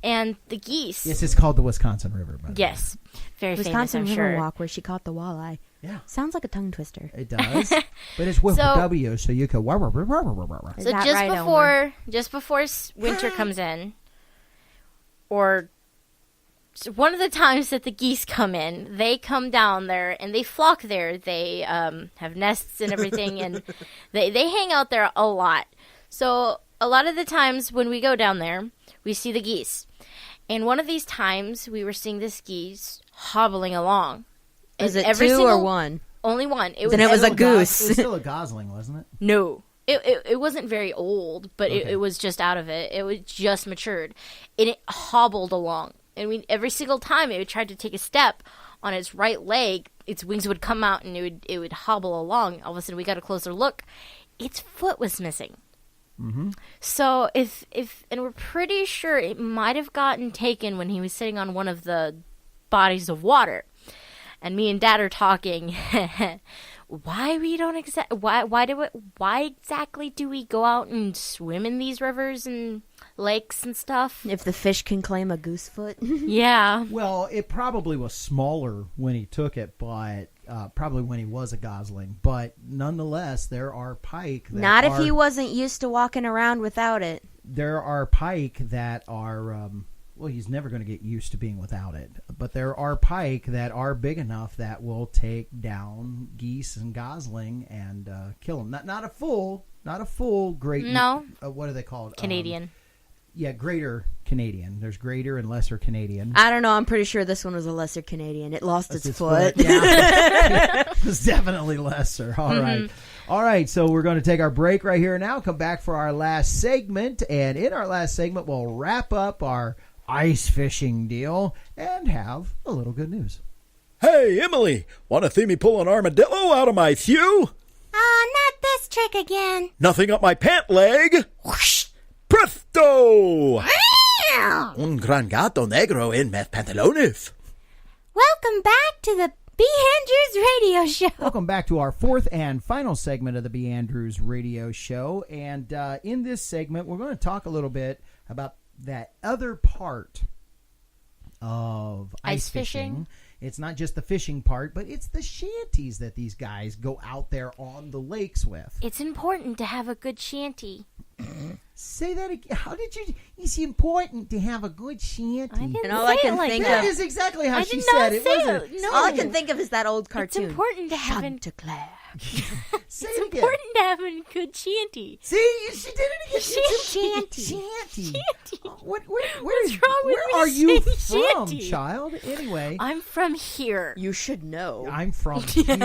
and the geese. Yes, it's called the Wisconsin River. By the way. Yes, very Wisconsin famous, I'm River sure. Walk, where she caught the walleye. Yeah. Sounds like a tongue twister. It does. But it's with So- W, so you go. Is So that just right, before winter comes in, or one of the times that the geese come in, they come down there and they flock there. They have nests and everything, and they hang out there a lot. So a lot of the times when we go down there, we see the geese. And one of these times, we were seeing this geese hobbling along. Is And it every 2 single- or 1? Only one. Then it was a goose. It was still a gosling, wasn't it? No. It wasn't very old, but Okay. it was just out of it. It was just matured. And it hobbled along. And every single time it would try to take a step on its right leg, its wings would come out and it would hobble along. All of a sudden we got a closer look. Its foot was missing. Mm-hmm. So and we're pretty sure it might have gotten taken when he was sitting on one of the bodies of water. And me and Dad are talking. why exactly do we go out and swim in these rivers and lakes and stuff? If the fish can claim a goose foot. Yeah. Well, it probably was smaller when he took it, but probably when he was a gosling. But nonetheless, there are pike. Not if he wasn't used to walking around without it. There are pike that are. Well, he's never going to get used to being without it. But there are pike that are big enough that will take down geese and gosling and kill them. Not a full great. No. What are they called? Canadian. Yeah, greater Canadian. There's greater and lesser Canadian. I don't know. I'm pretty sure this one was a lesser Canadian. It lost its foot. Yeah. It's definitely lesser. All right. All right, so we're going to take our break right here now, come back for our last segment, and in our last segment, we'll wrap up our ice fishing deal and have a little good news. Hey, Emily, want to see me pull an armadillo out of my shoe? Not this trick again. Nothing up my pant leg. Whoosh! Presto! Un gran gato negro en mis pantalones. Welcome back to the B.Andrews Radio Show. Welcome back to our fourth and final segment of the B.Andrews Radio Show. And in this segment, we're going to talk a little bit about that other part of ice fishing. It's not just the fishing part, but it's the shanties that these guys go out there on the lakes with. It's important to have a good shanty. Say that again. How did you? It's important to have a good shanty. I didn't And all say I can it like think That that. is exactly how I she did said not it, say wasn't it. it? No. All I can think of is that old It's cartoon. important to have Chanticleer. Say It's it again. important to have a good shanty. See, she did it again. Shanty. Shanty. Shanty. What's wrong with where me are you saying from, shanty? child? Anyway, I'm from here. You should know. I'm from here.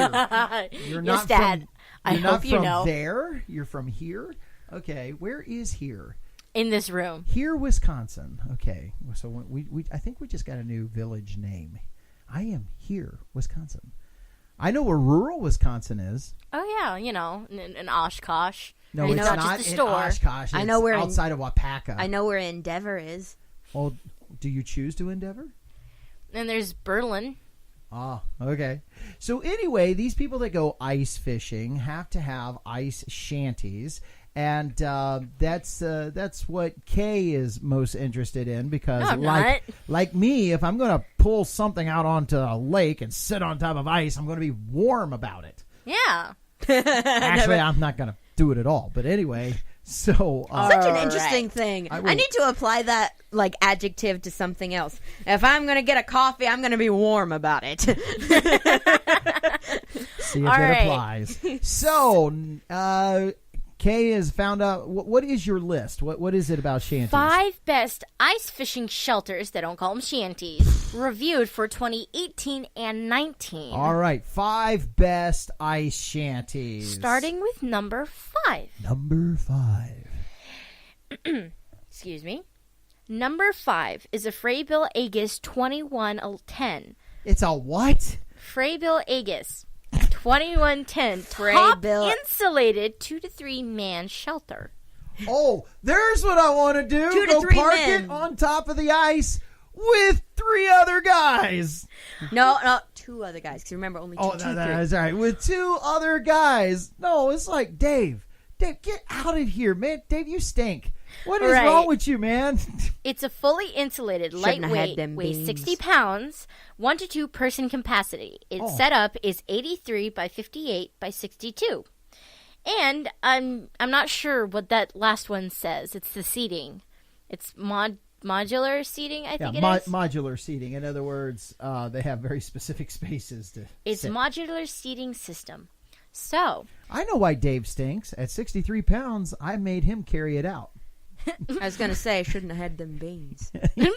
You're Yes, not Dad. from. I You're hope not you from know. there. You're from here. Okay, where is here? In this room. Here, Wisconsin. Okay, so we I think we just got a new village name. I am here, Wisconsin. I know where rural Wisconsin is. Oh, yeah, in Oshkosh. No, You it's know, not just a in store. Oshkosh. I know It's where in- outside of Wapaka. I know where Endeavor is. Well, do you choose to endeavor? And there's Berlin. Ah, okay. So anyway, these people that go ice fishing have to have ice shanties, and that's what Kay is most interested in because, No, I'm not. like me, if I'm going to pull something out onto a lake and sit on top of ice, I'm going to be warm about it. Yeah. Actually, I'm not going to do it at all. But anyway, so Such an All interesting right. thing. I I, will- need to apply that adjective to something else. If I'm going to get a coffee, I'm going to be warm about it. see if All it right. applies. So, Kay has found out what is your list? What is it about shanties? 5 best ice fishing shelters, they don't call them shanties, reviewed for 2018 and 19. All right, 5 best ice shanties. Starting with number 5. Number 5. Excuse me. Number 5 is a Freybill Aegis 2110. It's a what? Freybill Aegis 2110. Top Freybill- insulated 2 to 3 man shelter. Oh, there's what I want to do. 2 to Go 3 park men. it on top of the ice with 3 other guys. no, 2 other guys. Because remember, only two, Oh, two, that's three. all right. With 2 other guys. No, it's like, Dave, get out of here, man. Dave, you stink. What is Right. wrong with you, man? It's a fully insulated, Shouldn't have had lightweight, them weighs beans. 60 pounds, 1 to 2 person capacity. Its Oh. setup is 83 by 58 by 62. And I'm not sure what that last one says. It's the seating. It's modular seating, I think it is. Modular seating. In other words, they have very specific spaces to It's sit. modular seating system. So, I know why Dave stinks. At 63 pounds, I made him carry it out. I was going to say, I shouldn't have had them beans. you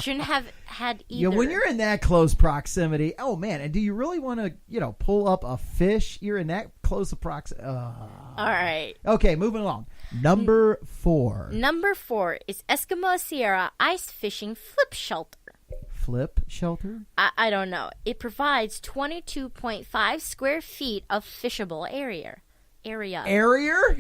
shouldn't have had either. Yeah, when you're in that close proximity, oh man, and do you really want to, pull up a fish? You're in that close proximity. All right. Okay, moving along. Number 4. Number 4 is Eskimo Sierra Ice Fishing Flip Shelter. Flip shelter? I don't know. It provides 22.5 square feet of fishable area. Area?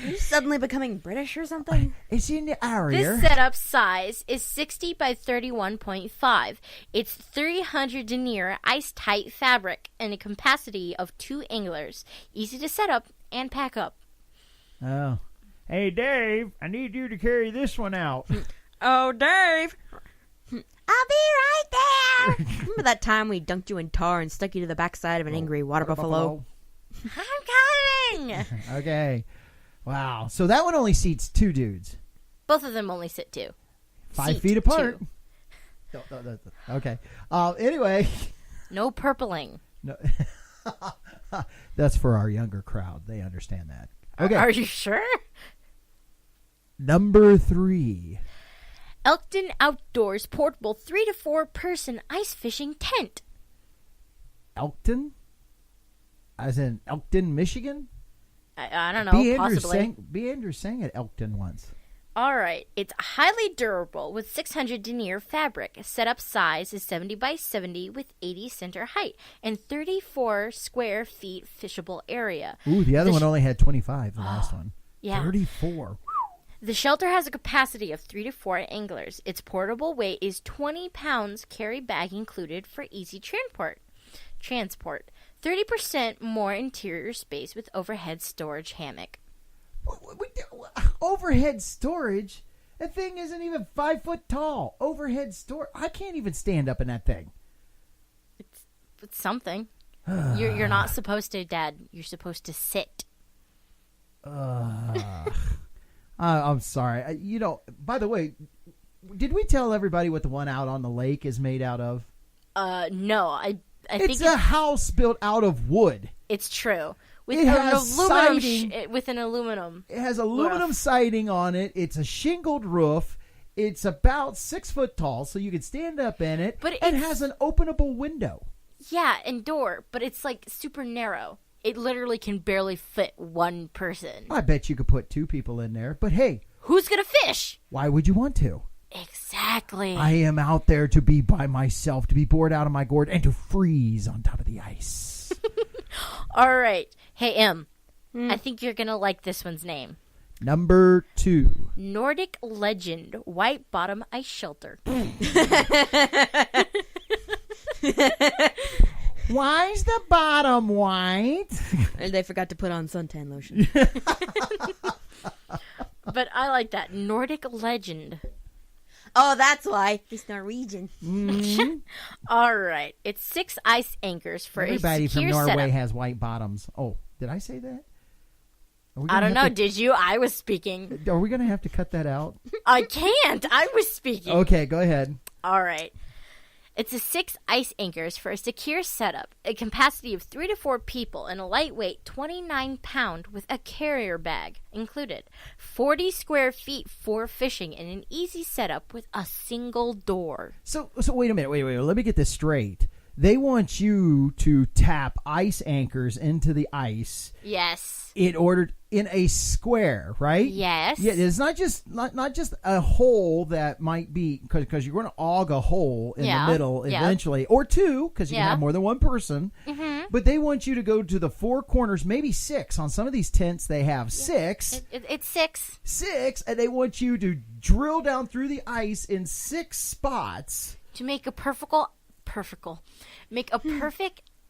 Are you suddenly becoming British or something? It's in the area. This setup size is 60 by 31.5. It's 300 denier ice-tight fabric and a capacity of 2 anglers. Easy to set up and pack up. Oh. Hey, Dave, I need you to carry this one out. Oh, Dave. I'll be right there. Remember that time we dunked you in tar and stuck you to the backside of an angry water buffalo? I'm coming! Okay. Wow. So that one only seats 2 dudes. Both of them only sit 2. 5 Seat feet apart. 2. Okay. Anyway. No purpling. No. That's for our younger crowd. They understand that. Okay. Are you sure? Number 3. Elkton Outdoors portable 3 to 4 person ice fishing tent. Elkton? As in Elkton, Michigan? I don't know, B.Andrews possibly. sang at Elkton once. All right. It's highly durable with 600 denier fabric. Setup size is 70 by 70 with 80 center height and 34 square feet fishable area. Ooh, the other one only had 25, the last one. Yeah. 34. The shelter has a capacity of 3 to 4 anglers. Its portable weight is 20 pounds, carry bag included for easy transport. 30% more interior space with overhead storage hammock. Overhead storage? That thing isn't even 5 foot tall. Overhead storage? I can't even stand up in that thing. It's something. You're not supposed to, Dad. You're supposed to sit. I'm sorry. By the way, did we tell everybody what the one out on the lake is made out of? No. I think it's a house built out of wood. It's true. With It an has aluminum siding. with an aluminum. It has aluminum siding on it. It's a shingled roof. It's about 6 foot tall, so you can stand up in it. But it it's- has an openable window. Yeah, and door, but it's like super narrow. It literally can barely fit one person. I bet you could put 2 people in there. But hey, Who's gonna fish? why would you want to? Exactly. I am out there to be by myself, to be bored out of my gourd, and to freeze on top of the ice. All right. Hey, M. I think you're gonna like this one's name. Number 2. Nordic Legend White Bottom Ice Shelter. Why's the bottom white? And they forgot to put on suntan lotion. But I like that. Nordic Legend. Oh, that's why. He's Norwegian. All right. It's 6 ice anchors for Everybody a from secure Norway setup. has white bottoms. Oh, did I say that? I don't know. Did you? I was speaking. Are we going to have to cut that out? I can't. I was speaking. Okay, go ahead. All right. It's a 6 ice anchors for a secure setup, a capacity of 3 to 4 people, and a lightweight 29-pound with a carrier bag included. 40 square feet for fishing and an easy setup with a single door. So wait a minute. Wait. Let me get this straight. They want you to tap ice anchors into the ice Yes. in a square, right? Yes. Yeah, it's not just a hole that might be because you're going to aug a hole in the middle eventually, or 2 because you can have more than one person. Mm-hmm. But they want you to go to the 4 corners, maybe 6. On some of these tents, they have 6. It's 6. 6, and they want you to drill down through the ice in 6 spots To make a perfect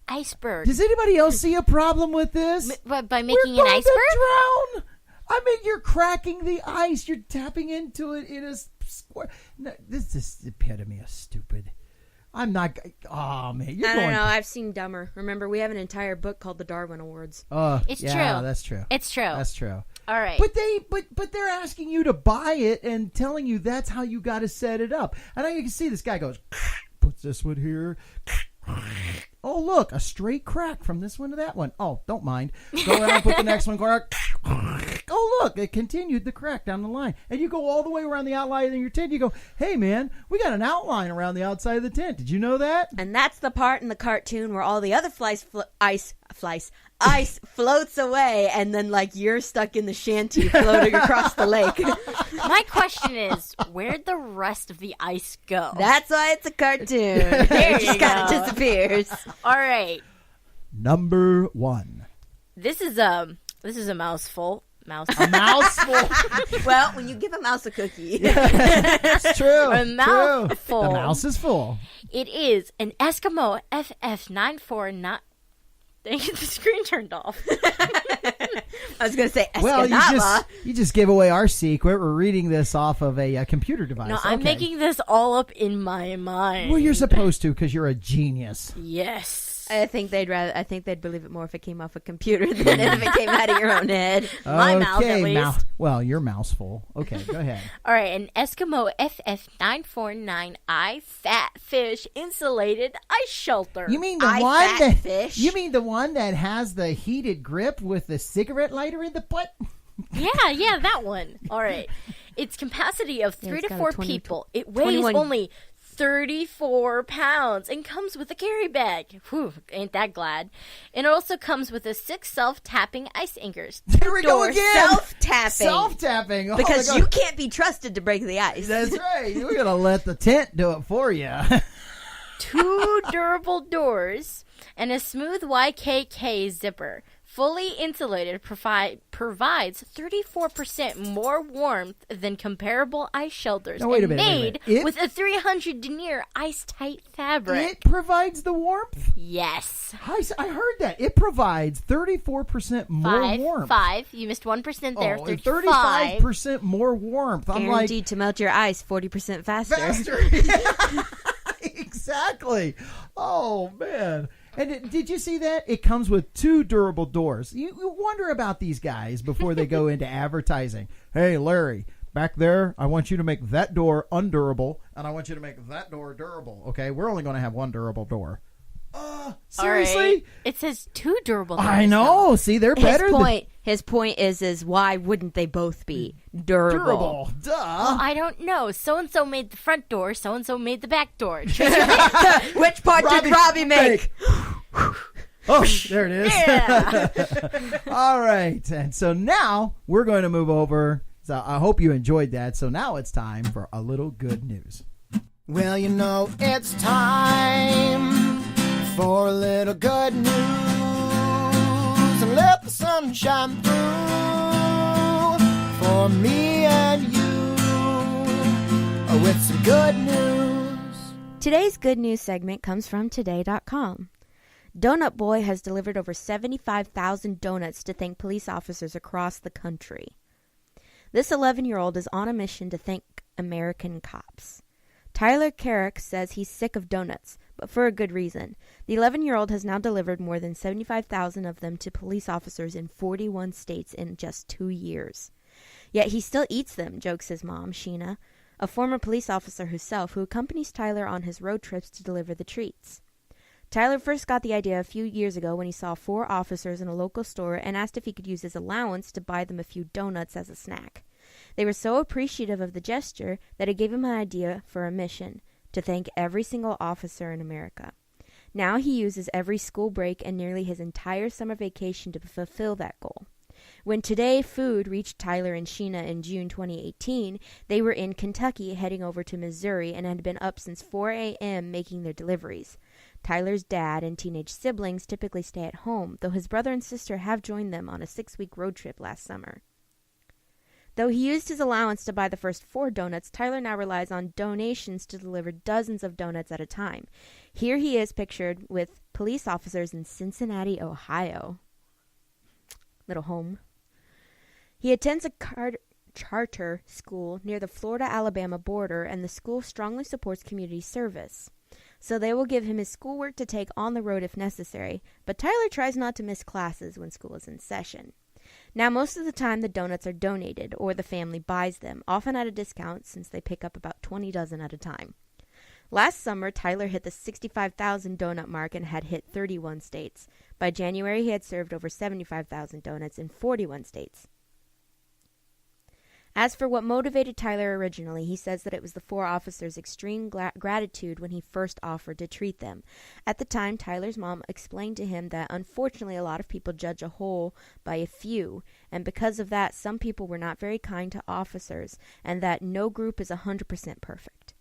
iceberg. Does anybody else see a problem with this? By making We're an going iceberg? to drown. I mean, you're cracking the ice. You're tapping into it in a square. No, this is the epitome of stupid. I'm not. Oh man, you're I going. don't know. I've seen dumber. Remember, we have an entire book called the Darwin Awards. It's yeah, true. That's true. It's true. That's true. All right. But they're asking you to buy it and telling you that's how you got to set it up. And you can see this guy goes, puts this one here. Oh, look, a straight crack from this one to that one. Oh, don't mind. Go around, put the next one, crack. Oh, look, it continued the crack down the line. And you go all the way around the outline of your tent. You go, hey, man, we got an outline around the outside of the tent. Did you know that? And that's the part in the cartoon where all the other ice floats away, and then, like, you're stuck in the shanty floating across the lake. My question is, where'd the rest of the ice go? That's why it's a cartoon. There It you just kind go. of disappears. All right. Number 1. This is a mouthful. Mouse. A mouthful. Well, when you give a mouse a cookie. It's true. A mouthful. The mouse is full. It is an Eskimo FF949. Dang it, the screen turned off. I was going to say Well, Escanaba. you just gave away our secret. We're reading this off of a computer device. No, I'm Okay. making this all up in my mind. Well, you're supposed to because you're a genius. Yes. I think they'd believe it more if it came off a computer than if it came out of your own head. My mouth, at least. Well, your mouth's full. Okay, go ahead. All right, an Eskimo FF949I fat fish insulated ice shelter. You mean the fish? the one that has the heated grip with the cigarette lighter in the butt? Yeah, that one. All right. Its capacity of 3 it's to got 4 a 20 people. It weighs 21 only 34 pounds and comes with a carry bag. Whew, ain't that glad. And it also comes with a 6 self-tapping ice anchors. Here we go Door again. self-tapping. Self-tapping. Oh, Because my you God. can't be trusted to break the ice. That's right. We're going to let the tent do it for you. 2 durable doors and a smooth YKK zipper. Fully insulated provides 34% more warmth than comparable ice shelters. Now, wait a and minute. Made with a 300 denier ice-tight fabric. It provides the warmth. Yes. I heard that. It provides 34% more warmth. 5. You missed 1% there. 35. 35% more warmth. I'm like, Guaranteed to melt your ice 40% faster. faster. Yeah. Exactly. Oh, man. And did you see that? It comes with 2 durable doors. You wonder about these guys before they go into advertising. Hey, Larry, back there, I want you to make that door undurable, and I want you to make that door durable. Okay, we're only going to have 1 durable door. Seriously? All right. It says 2 durable doors. I know. See, they're better His point is why wouldn't they both be durable? durable. Duh. Well, I don't know. So-and-so made the front door. So-and-so made the back door. Which part did Robbie make? Oh, there it is. Yeah. All right. And so now we're going to move over. So I hope you enjoyed that. So now it's time for a little good news. Well, you know, it's time for a little good news. And let the sun shine through for me and you with some good news. Today's good news segment comes from Today.com. Donut Boy has delivered over 75,000 donuts to thank police officers across the country. This 11-year-old is on a mission to thank American cops. Tyler Carrick says he's sick of donuts, but for a good reason. The 11-year-old has now delivered more than 75,000 of them to police officers in 41 states in just 2 years. Yet he still eats them, jokes his mom, Sheena, a former police officer herself who accompanies Tyler on his road trips to deliver the treats. Tyler first got the idea a few years ago when he saw 4 officers in a local store and asked if he could use his allowance to buy them a few donuts as a snack. They were so appreciative of the gesture that it gave him an idea for a mission, to thank every single officer in America. Now he uses every school break and nearly his entire summer vacation to fulfill that goal. When Today Food reached Tyler and Sheena in June 2018, they were in Kentucky heading over to Missouri and had been up since 4 a.m. making their deliveries. Tyler's dad and teenage siblings typically stay at home, though his brother and sister have joined them on a 6-week road trip last summer. Though he used his allowance to buy the first 4 donuts, Tyler now relies on donations to deliver dozens of donuts at a time. Here he is pictured with police officers in Cincinnati, Ohio. Little home. He attends a charter school near the Florida-Alabama border, and the school strongly supports community service. So they will give him his schoolwork to take on the road if necessary, but Tyler tries not to miss classes when school is in session. Now, most of the time, the donuts are donated, or the family buys them, often at a discount since they pick up about 20 dozen at a time. Last summer, Tyler hit the 65,000 donut mark and had hit 31 states. By January, he had served over 75,000 donuts in 41 states. As for what motivated Tyler originally, he says that it was the 4 officers' extreme gratitude when he first offered to treat them. At the time, Tyler's mom explained to him that unfortunately a lot of people judge a whole by a few, and because of that, some people were not very kind to officers, and that no group is 100% perfect.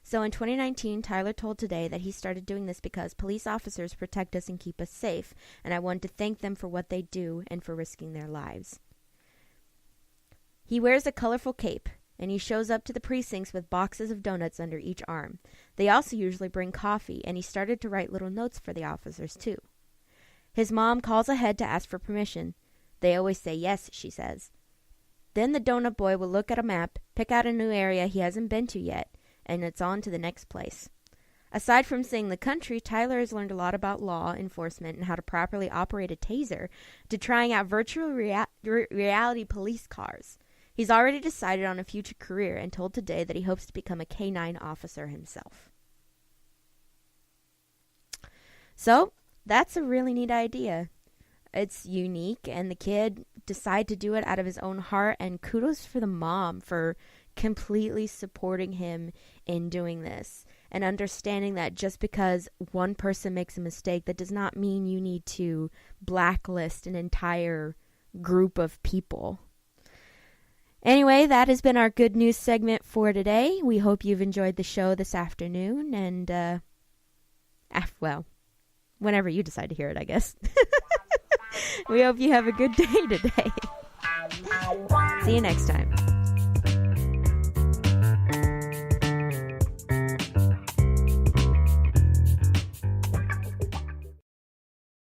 So in 2019, Tyler told Today that he started doing this because police officers protect us and keep us safe, and I wanted to thank them for what they do and for risking their lives. He wears a colorful cape, and he shows up to the precincts with boxes of donuts under each arm. They also usually bring coffee, and he started to write little notes for the officers, too. His mom calls ahead to ask for permission. They always say yes, she says. Then the donut boy will look at a map, pick out a new area he hasn't been to yet, and it's on to the next place. Aside from seeing the country, Tyler has learned a lot about law enforcement and how to properly operate a taser, to trying out virtual reality police cars. He's already decided on a future career and told Today that he hopes to become a K-9 officer himself. So, that's a really neat idea. It's unique, and the kid decided to do it out of his own heart, and kudos for the mom for completely supporting him in doing this and understanding that just because one person makes a mistake, that does not mean you need to blacklist an entire group of people. Anyway, that has been our good news segment for today. We hope you've enjoyed the show this afternoon, and, well, whenever you decide to hear it, I guess. We hope you have a good day today. See you next time.